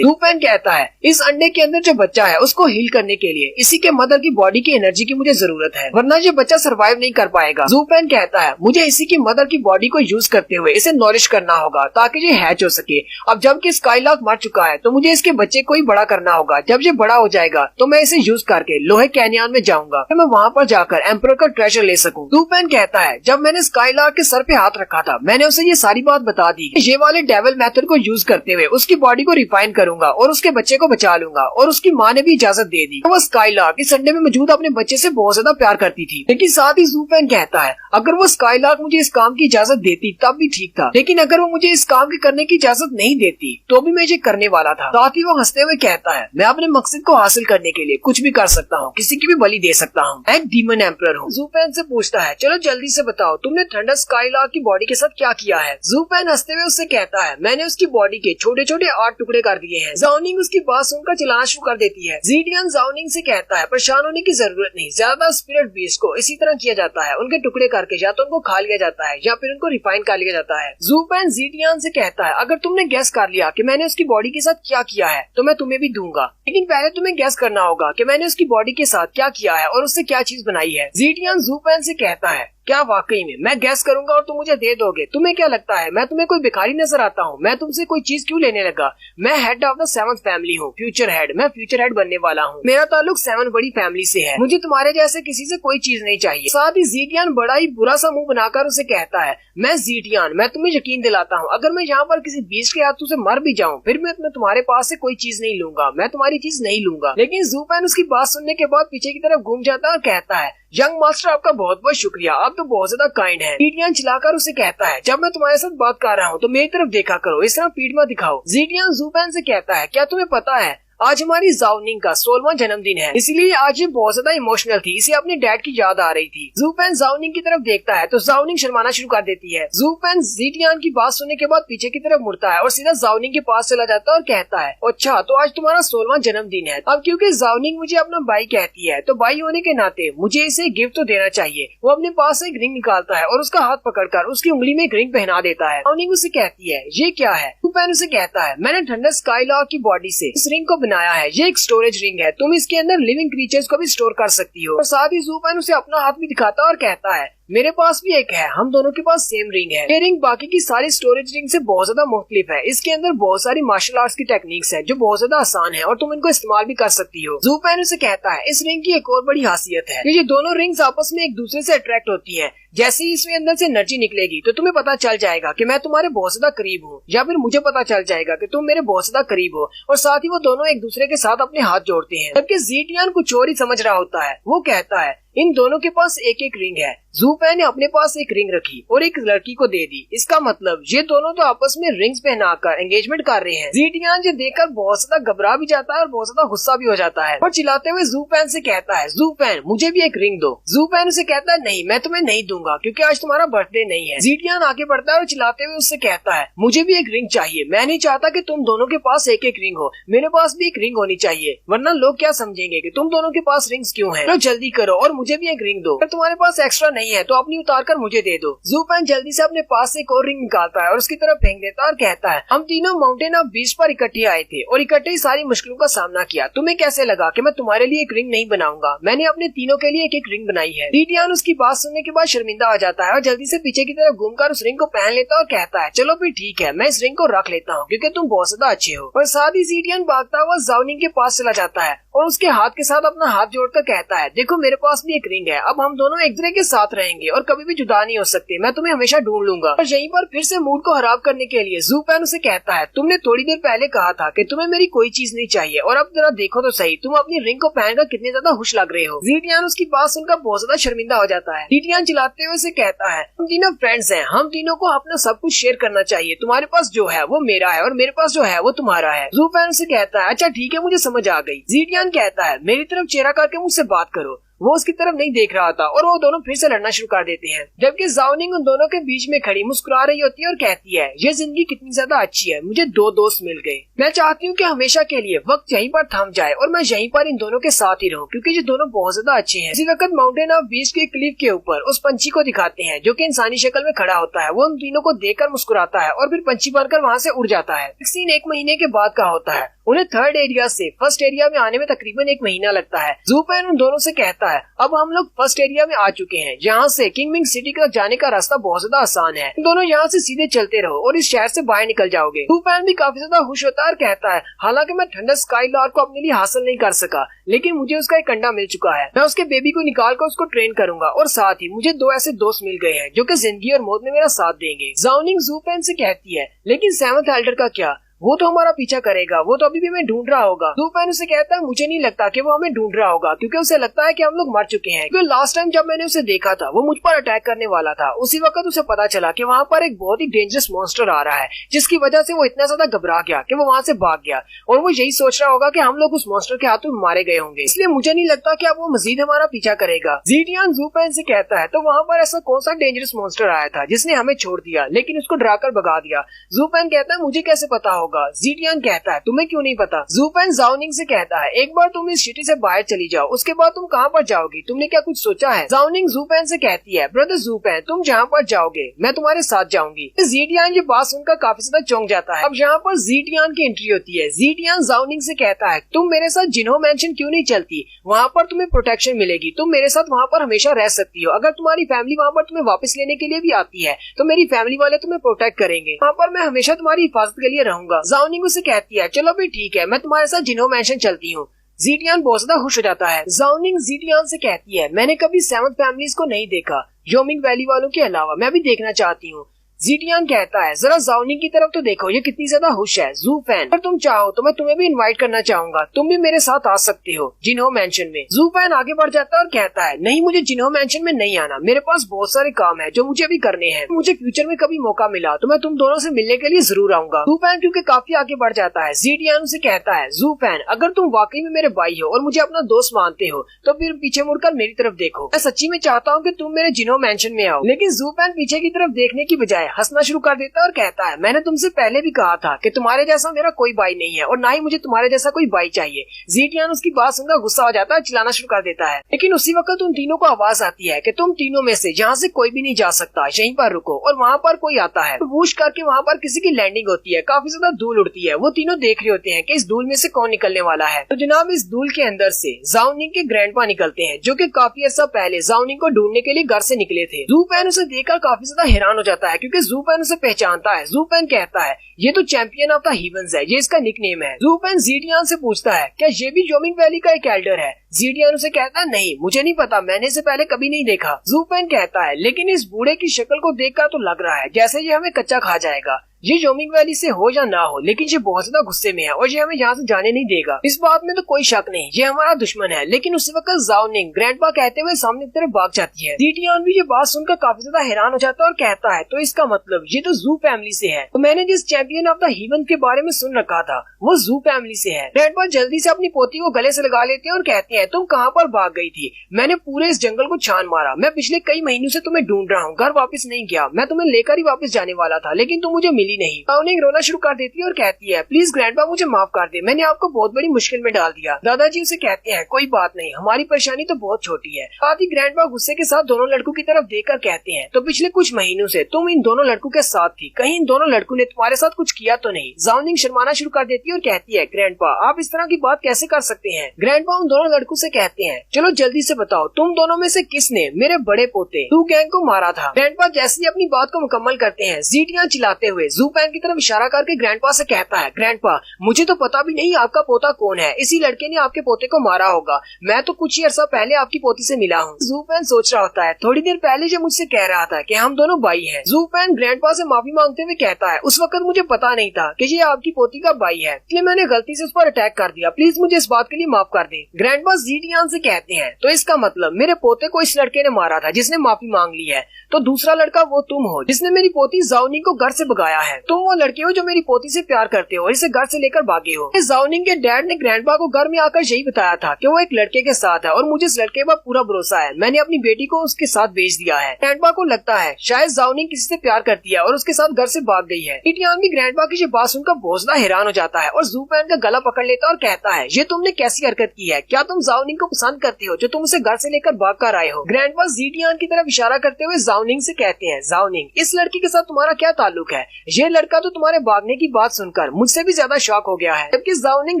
लुफैन कहता है, इस अंडे के अंदर जो बच्चा है उसको हील करने के लिए इसी के मदर की बॉडी की एनर्जी की मुझे जरूरत है, वरना ये बच्चा सर्वाइव नहीं कर पाएगा। लुफैन कहता है, मुझे इसी की मदर की बॉडी को यूज करते हुए इसे नॉरिश करना होगा ताकि ये हैच हो सके। अब जबकि स्काईलार्क मर चुका है तो मुझे इसके बच्चे को ही बड़ा करना होगा। जब ये बड़ा हो जाएगा तो मैं इसे यूज करके लोहे कैनियन में जाऊंगा, मैं वहाँ पर जाकर एम्परर का ट्रेजर ले सकूं। लुफैन कहता है, जब मैंने स्काईलार्क के सर पे हाथ रखा था मैंने उसे ये सारी बात बता दी, ये वाले डेविल मेथड को यूज करते हुए उसकी बॉडी को रिफाइन करूंगा और उसके बच्चे को बचा लूंगा। और उसकी माँ ने भी इजाजत दे दी। वो स्काईलार्क इस अंडे में मौजूद अपने बच्चे से बहुत ज्यादा प्यार करती थी, लेकिन साथ ही लुफैन कहता है, अगर वो स्काईलार्क मुझे इस काम की इजाजत देती तब भी ठीक था, लेकिन अगर वो मुझे इस काम के करने की इजाजत नहीं देती तो भी मैं ये करने वाला था। साथ ही वो हंसते हुए कहता है, मैं अपने मकसद को हासिल करने के लिए कुछ भी कर सकता हूँ, किसी की भी बलि दे सकता हूँ, एक डीमन एम्परर हूँ। लुफैन से पूछता है, चलो जल्दी से बताओ तुमने थंडर स्काईलार्क की बॉडी के साथ क्या किया है। लुफैन हंसते हुए उससे कहता है, मैंने उसकी बॉडी के छोटे छोटे 8 टुकड़े कर दिए हैं। जाओनिंग उसकी बात सुनकर चिल्लाना शुरू कर देती है। ज़ीटियान जाओनिंग से कहता है, परेशान होने की जरूरत नहीं, ज्यादा स्पिरिट बीस्ट को इसी तरह किया जाता है, उनके टुकड़े करके या तो उनको खा लिया जाता है या फिर उनको रिफाइन कर लिया जाता है। लुफैन ज़ीटियान से कहता है, अगर तुमने गैस कर लिया कि मैंने उसकी बॉडी के साथ क्या किया है तो मैं तुम्हें भी दूंगा, लेकिन पहले तुम्हें गैस करना होगा कि मैंने उसकी बॉडी के साथ क्या किया है और उससे क्या चीज बनाई है। ज़ीटियान लुफैन से कहता है, क्या वाकई में मैं गैस करूंगा और तुम मुझे दे दोगे? तुम्हें क्या लगता है मैं तुम्हें कोई भिखारी नजर आता हूँ? मैं तुमसे कोई चीज क्यों लेने लगा? मैं head of the 7th family हूँ, फ्यूचर हेड। मैं फ्यूचर हेड बनने वाला हूँ। मेरा ताल्लुक 7 बड़ी फैमिली से है। मुझे तुम्हारे जैसे किसी से कोई चीज नहीं चाहिए। साथ ही ज़ीटियान बड़ा ही बुरा सा मुंह बनाकर उसे कहता है, मैं ज़ीटियान, मैं तुम्हें यकीन दिलाता हूँ, अगर मैं यहाँ पर किसी बीस्ट के हाथों से मर भी जाऊँ फिर मैं तुम्हारे पास से कोई चीज नहीं लूंगा, मैं तुम्हारी चीज नहीं लूंगा। लेकिन लुफैन उसकी बात सुनने के बाद पीछे की तरफ घूम जाता है और कहता है, यंग मास्टर आपका बहुत बहुत शुक्रिया, आप तो बहुत ज्यादा काइंड हैं। ज़ीटियान चिल्लाकर उसे कहता है, जब मैं तुम्हारे साथ बात कर रहा हूँ तो मेरी तरफ देखा करो, इस तरह पीठ मत दिखाओ। ज़ीटियान लुफैन से कहता है, क्या तुम्हें पता है आज हमारी जाओनिंग का 16वां जन्मदिन है, इसलिए आज ये बहुत ज्यादा इमोशनल थी, इसे अपने डैड की याद आ रही थी। लुफैन जाओनिंग की तरफ देखता है तो जाओनिंग शर्माना शुरू कर देती है। लुफैन ज़ीटियान की बात सुनने के बाद पीछे की तरफ मुड़ता है और सीधा जाओनिंग के पास चला जाता है और कहता है, अच्छा तो आज तुम्हारा 16वां जन्मदिन है। अब क्योंकि जाओनिंग मुझे अपना भाई कहती है तो भाई होने के नाते मुझे इसे गिफ्ट तो देना चाहिए। वो अपने पास से एक रिंग निकालता है और उसका हाथ पकड़कर उसकी उंगली में एक रिंग पहना देता है। जाओनिंग उसे कहती है, ये क्या है? लुफैन उसे कहता है, मैंने थंडर स्काईलार्क की बॉडी से इस रिंग को बनाया है, ये एक स्टोरेज रिंग है, तुम इसके अंदर लिविंग क्रीचर्स को भी स्टोर कर सकती हो। और साथ ही लुफैन उसे अपना हाथ भी दिखाता है और कहता है, मेरे पास भी एक है, हम दोनों के पास सेम रिंग है। ये रिंग बाकी की सारी स्टोरेज रिंग से बहुत ज्यादा मुख्तलिफ है। इसके अंदर बहुत सारी मार्शल आर्ट्स की टेक्निक्स है जो बहुत ज्यादा आसान है और तुम इनको इस्तेमाल भी कर सकती हो। लुफैन उसे कहता है, इस रिंग की एक और बड़ी खासियत है कि ये दोनों रिंग्स आपस में एक दूसरे से अट्रैक्ट होती है। जैसे ही इसमें अंदर से एनर्जी निकलेगी तो तुम्हें पता चल जाएगा कि मैं तुम्हारे बहुत ज्यादा करीब हूँ, या फिर मुझे पता चल जाएगा कि तुम मेरे बहुत ज्यादा करीब हो। और साथ ही वो दोनों एक दूसरे के साथ अपने हाथ जोड़ते हैं। जबकि ज़ीटियान कुछ और ही समझ रहा होता है। वो कहता है, इन दोनों के पास एक एक रिंग है। ज़ूफेन ने अपने पास एक रिंग रखी और एक लड़की को दे दी। इसका मतलब ये दोनों तो आपस में रिंग्स पहनाकर एंगेजमेंट कर रहे हैं। ज़ीडियान ये देखकर बहुत ज्यादा घबरा भी जाता है और बहुत ज्यादा गुस्सा भी हो जाता है और चिल्लाते हुए ज़ूफेन से कहता है, ज़ूफेन मुझे भी एक रिंग दो। ज़ूफेन उसे कहता है, नहीं मैं तुम्हें नहीं दूंगा क्योंकि आज तुम्हारा बर्थडे नहीं है। ज़ीडियान आगे बढ़ता है और चिल्लाते हुए उससे कहता है, मुझे भी एक रिंग चाहिए। मैं नहीं चाहता कि तुम दोनों के पास एक एक रिंग हो, मेरे पास भी एक रिंग होनी चाहिए, वरना लोग क्या समझेंगे कि तुम दोनों के पास रिंग्स क्यों हैं। तो जल्दी करो और मुझे भी एक रिंग दो। अगर तुम्हारे पास एक्स्ट्रा नहीं है तो अपनी उतार कर मुझे दे दो। ज़ूफेन जल्दी से अपने पास एक और रिंग निकालता है और उसकी तरफ फेंक देता है और कहता है, हम तीनों माउंटेन ऑफ बीच पर इकट्ठे आए थे और इकट्ठे ही सारी मुश्किलों का सामना किया। तुम्हें कैसे लगा कि मैं तुम्हारे लिए एक रिंग नहीं बनाऊंगा? मैंने अपने तीनों के लिए एक एक रिंग बनाई है। ज़ीडियान उसकी बात सुनने के बाद शर्मिंदा हो जाता है और जल्दी से पीछे की तरफ घूमकर उस रिंग को पहन लेता है और कहता है, चलो फिर ठीक है, मैं इस रिंग को रख लेता हूँ क्योंकि तुम बहुत ज्यादा अच्छे हो। और साथ ही ज़ीडियान भागता हुआ ज़ाओनिंग के पास चला जाता है और उसके हाथ के साथ अपना हाथ जोड़कर कहता है, देखो मेरे पास भी एक रिंग है, अब हम दोनों एक दूसरे के साथ रहेंगे और कभी भी जुदा नहीं हो सकते। मैं तुम्हें हमेशा ढूंढ लूंगा। और यहीं पर फिर से मूड को खराब करने के लिए ज़ूफेन उसे कहता है, तुमने थोड़ी देर पहले कहा था कि तुम्हें मेरी कोई चीज नहीं चाहिए और अब जरा देखो तो सही, तुम अपनी रिंग को पहनकर कितने ज्यादा खुश लग रहे हो। ज़ीडियान उसकी बात सुनकर बहुत ज्यादा शर्मिंदा हो जाता है। ज़ीडियान चिल्लाते हुए उसे कहता है, हम तीनों फ्रेंड्स हैं, हम तीनों को अपना सब कुछ शेयर करना चाहिए। तुम्हारे पास जो है वो मेरा है और मेरे पास जो है वो तुम्हारा है। ज़ूफेन उसे कहता है, अच्छा ठीक है, मुझे समझ आ गई। ज़ीडियान कहता है, मेरी तरफ चेहरा करके मुझसे बात करो। वो उसकी तरफ नहीं देख रहा था और वो दोनों फिर से लड़ना शुरू कर देते हैं, जबकि ज़ाओनिंग उन दोनों के बीच में खड़ी मुस्कुरा रही होती है और कहती है, ये जिंदगी कितनी ज्यादा अच्छी है, मुझे दो दोस्त मिल गए। मैं चाहती हूँ कि हमेशा के लिए वक्त यहीं पर थम जाए और मैं यहीं पर इन दोनों के साथ ही रहूँ क्योंकि ये दोनों बहुत ज्यादा अच्छे हैं। इसी वक्त माउंटेन ऑफ बीच के क्लिफ के ऊपर उस पंछी को दिखाते हैं जो कि इंसानी शक्ल में खड़ा होता है। वो उन तीनों को देखकर मुस्कुराता है और फिर पंछी बनकर वहाँ से उड़ जाता है। सीन 1 महीने के बाद का होता है। उन्हें थर्ड एरिया से फर्स्ट एरिया में आने में तकरीबन 1 महीना लगता है। ज़ूफेन उन दोनों से कहता है, अब हम लोग फर्स्ट एरिया में आ चुके हैं, जहाँ से किंगमिंग सिटी तक जाने का रास्ता बहुत ज्यादा आसान है। दोनों यहाँ से सीधे चलते रहो और इस शहर से बाहर निकल जाओगे। ज़ूफेन भी काफी ज्यादा खुश होता है और कहता है, हालांकि मैं थंडर स्काई लॉर्ड को अपने लिए हासिल नहीं कर सका, लेकिन मुझे उसका एक अंडा मिल चुका है। मैं उसके बेबी को निकाल कर उसको ट्रेन करूंगा और साथ ही मुझे 2 ऐसे दोस्त मिल गए हैं जो कि जिंदगी और मौत में मेरा साथ देंगे। ज़ाओनिंग ज़ूफेन से कहती है, लेकिन 7th एल्डर का क्या? वो तो हमारा पीछा करेगा, वो तो अभी भी हमें ढूंढ रहा होगा। ज़ूफेन उसे कहता है, मुझे नहीं लगता कि वो हमें ढूंढ रहा होगा क्योंकि उसे लगता है कि हम लोग मर चुके हैं। क्योंकि लास्ट टाइम जब मैंने उसे देखा था वो मुझ पर अटैक करने वाला था। उसी वक्त उसे पता चला कि वहाँ पर एक बहुत ही डेंजरस मॉन्स्टर आ रहा है, जिसकी वजह से वो इतना ज्यादा घबरा गया कि वो वहाँ से भाग गया और वो यही सोच रहा होगा कि हम लोग उस मॉन्स्टर के हाथों में मारे गए होंगे। इसलिए मुझे नहीं लगता कि अब वो मजीद हमारा पीछा करेगा। ज़ीडियान ज़ूफेन से कहता है, तो वहाँ पर ऐसा कौन सा डेंजरस मॉन्स्टर आया था जिसने हमें छोड़ दिया लेकिन उसको डराकर भगा दिया? ज़ूफेन कहता है, मुझे कैसे पता होगा? ज़ीडियान कहता है, तुम्हें क्यों नहीं पता? ज़ूफेन ज़ाओनिंग से कहता है, एक बार तुम इस सिटी से बाहर चली जाओ, उसके बाद तुम कहाँ पर जाओगी? तुमने क्या कुछ सोचा है? ज़ाओनिंग ज़ूफेन से कहती है, ब्रदर ज़ूफेन, तुम जहाँ पर जाओगे मैं तुम्हारे साथ जाऊंगी। ज़ीडियान ये बात सुनकर काफी ज्यादा चौंक जाता है। अब यहाँ पर ज़ीडियान की एंट्री होती है। ज़ीडियान ज़ाओनिंग से कहता है, तुम मेरे साथ जिन्हो मैंशन क्यों नहीं चलती? वहाँ पर तुम्हें प्रोटेक्शन मिलेगी, तुम मेरे साथ वहाँ पर हमेशा रह सकती हो। अगर तुम्हारी फैमिली वहाँ पर तुम्हें वापस लेने के लिए भी आती है तो मेरी फैमिली वाले तुम्हें प्रोटेक्ट करेंगे, वहाँ पर मैं हमेशा तुम्हारी हिफाजत के लिए रहूंगा। ज़ाओनिंग उसे कहती है, चलो भी ठीक है, मैं तुम्हारे साथ जिन्हो मैंशन चलती हूँ। ज़ीडियान बहुत ज्यादा खुश हो जाता है। ज़ाओनिंग ज़ीडियान से कहती है, मैंने कभी 7th फैमिलीज को नहीं देखा, योमिंग वैली वालों के अलावा, मैं भी देखना चाहती हूँ। ज़ीडियान कहता है, जरा ज़ाओनिंग की तरफ तो देखो, ये कितनी ज्यादा खुश है। ज़ूफेन, अगर तुम चाहो तो मैं तुम्हें भी इनवाइट करना चाहूंगा, तुम भी मेरे साथ आ सकते हो जिन्हो मैंशन में। ज़ूफेन आगे बढ़ जाता है और कहता है, नहीं, मुझे जिन्हो मैंशन में नहीं आना, मेरे पास बहुत सारे काम है जो मुझे भी करने हैं। मुझे फ्यूचर में कभी मौका मिला तो मैं तुम दोनों से मिलने के लिए जरूर आऊंगा। ज़ूफेन क्योंकि काफी आगे बढ़ जाता है। ज़ीडियान उसे कहता है, ज़ूफेन, अगर तुम वाकई में मेरे भाई हो और मुझे अपना दोस्त मानते हो तो फिर पीछे मुड़कर मेरी तरफ देखो। मैं सच्ची में चाहता हूँ कि तुम मेरे जिन्हो मैंशन में आओ। लेकिन ज़ूफेन पीछे की तरफ देखने की बजाय हंसना शुरू कर और कहता है, मैंने तुमसे पहले भी कहा था कि तुम्हारे जैसा मेरा कोई भाई नहीं है और ना ही मुझे तुम्हारे जैसा कोई भाई चाहिए। ज़ीडियान उसकी बात सुनकर गुस्सा हो जाता है, चिल्लाना शुरू कर देता है। लेकिन उसी वक्त उन तीनों को आवाज आती है कि तुम तीनों में से यहाँ से कोई भी नहीं जा सकता, यहीं पर रुको। और वहाँ पर कोई आता है, वूश करके वहाँ पर किसी की लैंडिंग होती है, काफी ज्यादा धूल उड़ती है। वो तीनों देख रहे होते हैं कि इस धूल में से कौन निकलने वाला है। तो जनाब, इस धूल के अंदर से ज़ाओनिंग के ग्रैंडपा निकलते हैं जो कि काफी अर्सा पहले ज़ाओनिंग को ढूंढने के लिए घर से निकले थे। ज़ूफेन उसे देखकर काफी ज्यादा हैरान हो जाता है क्योंकि ज़ूफेन उसे पहचानता है। ज़ूफेन कहता है, ये तो चैंपियन ऑफ द हेवंस है, ये इसका निकनेम है। ज़ूफेन ज़ीडियान से पूछता है, क्या ये भी योमिंग वैली का एक एल्डर है? ज़ीडियान उसे कहता है, नहीं, मुझे नहीं पता, मैंने इसे पहले कभी नहीं देखा। ज़ूफेन कहता है, लेकिन इस बूढ़े की शक्ल को देखकर तो लग रहा है जैसे ये हमें कच्चा खा जाएगा। ये जोमिंग वैली से हो या ना हो, लेकिन ये बहुत ज्यादा गुस्से में है और ये हमें यहाँ से जाने नहीं देगा। इस बात में तो कोई शक नहीं, ये हमारा दुश्मन है। लेकिन उसी वक्त ज़ाओनिंग ग्रैंडपा कहते हुए सामने की तरफ भाग जाती है। ज़ीटियान भी ये बात सुनकर काफी ज्यादा हैरान हो जाता है और कहता है तो इसका मतलब ये तो जू फैमिली से है। तो मैंने जिस चैंपियन ऑफ द हेवन के बारे में सुन रखा था वो जू फैमिली से है। ग्रैंडपा जल्दी से अपनी पोती को गले से लगा लेते हैं और कहते हैं तुम कहाँ पर भाग गई थी? मैंने पूरे इस जंगल को छान मारा, मैं पिछले कई महीनों से तुम्हें ढूंढ रहा हूँ, घर वापस नहीं गया, मैं तुम्हें लेकर ही वापस जाने वाला था लेकिन तुम मुझे मिली नहीं। ज़ाओनिंग रोना शुरू कर देती है और कहती है प्लीज ग्रैंडपा मुझे माफ कर दे, मैंने आपको बहुत बड़ी मुश्किल में डाल दिया। दादाजी उसे कहते हैं कोई बात नहीं, हमारी परेशानी तो बहुत छोटी है। साथ ही ग्रैंडपा गुस्से के साथ दोनों लड़कों की तरफ देखकर कहते हैं तो पिछले कुछ महीनों से तुम इन दोनों लड़कों के साथ थी, कहीं इन दोनों लड़कों ने तुम्हारे साथ कुछ किया तो नहीं? ज़ाओनिंग शर्माना शुरू कर देती है और कहती है ग्रैंडपा आप इस तरह की बात कैसे कर सकते हैं? ग्रैंडपा उन दोनों लड़कों से कहते हैं चलो जल्दी से बताओ तुम दोनों में से किसने मेरे बड़े पोते जू गैंग को मारा था? ग्रैंडपा जैसे ही अपनी बात को मुकम्मल करते हैं ज़ीटियां चिल्लाते हुए जू पैन की तरफ इशारा करके ग्रैंडपा से कहता है ग्रैंडपा मुझे तो पता भी नहीं आपका पोता कौन है, इसी लड़के ने आपके पोते को मारा होगा, मैं तो कुछ ही अर्सा पहले आपकी पोती से मिला हूँ। जू पैन सोच रहा होता है थोड़ी देर पहले जो मुझसे कह रहा था कि हम दोनों भाई हैं। जू पैन ग्रैंडपा से माफी मांगते हुए कहता है उस वक्त मुझे पता नहीं था कि ये आपकी पोती का भाई है, इसलिए मैंने गलती से उस पर अटैक कर दिया, प्लीज मुझे इस बात के लिए माफ कर दे। ग्रैंडपा ज़ीटियान से कहते हैं तो इसका मतलब मेरे पोते को इस लड़के ने मारा था जिसने माफी मांग ली है, तो दूसरा लड़का वो तुम हो जिसने मेरी पोती ज़ाओनिंग को घर से भगाया है, तुम वो लड़के हो जो मेरी पोती से प्यार करते हो और इसे घर से लेकर भागे हो। ज़ाओनिंग के डैड ने ग्रैंडपा को घर में आकर यही बताया था कि वो एक लड़के के साथ है और मुझे इस लड़के पर पूरा भरोसा है, मैंने अपनी बेटी को उसके साथ भेज दिया है। ग्रैंडपा को लगता है शायद ज़ाओनिंग किसी से प्यार करती है और उसके साथ घर से भाग गई है। ज़ीटियान भी ग्रैंडपा की ये बात सुनकर बहुत ज्यादा हैरान हो जाता है और जू पैन का गला पकड़ लेता है और कहता है ये तुमने कैसी हरकत की है? क्या तुम ज़ाओनिंग को पसंद करते हो जो तुम उसे घर से लेकर भाग कर आए हो? ग्रैंडपा ज़ीटियान की तरफ इशारा करते हुए ज़ाओनिंग से कहते हैं ज़ाओनिंग इस लड़की के साथ तुम्हारा क्या ताल्लुक है? ये लड़का तो तुम्हारे भागने की बात सुनकर मुझसे भी ज्यादा शॉक हो गया है। जबकि ज़ाओनिंग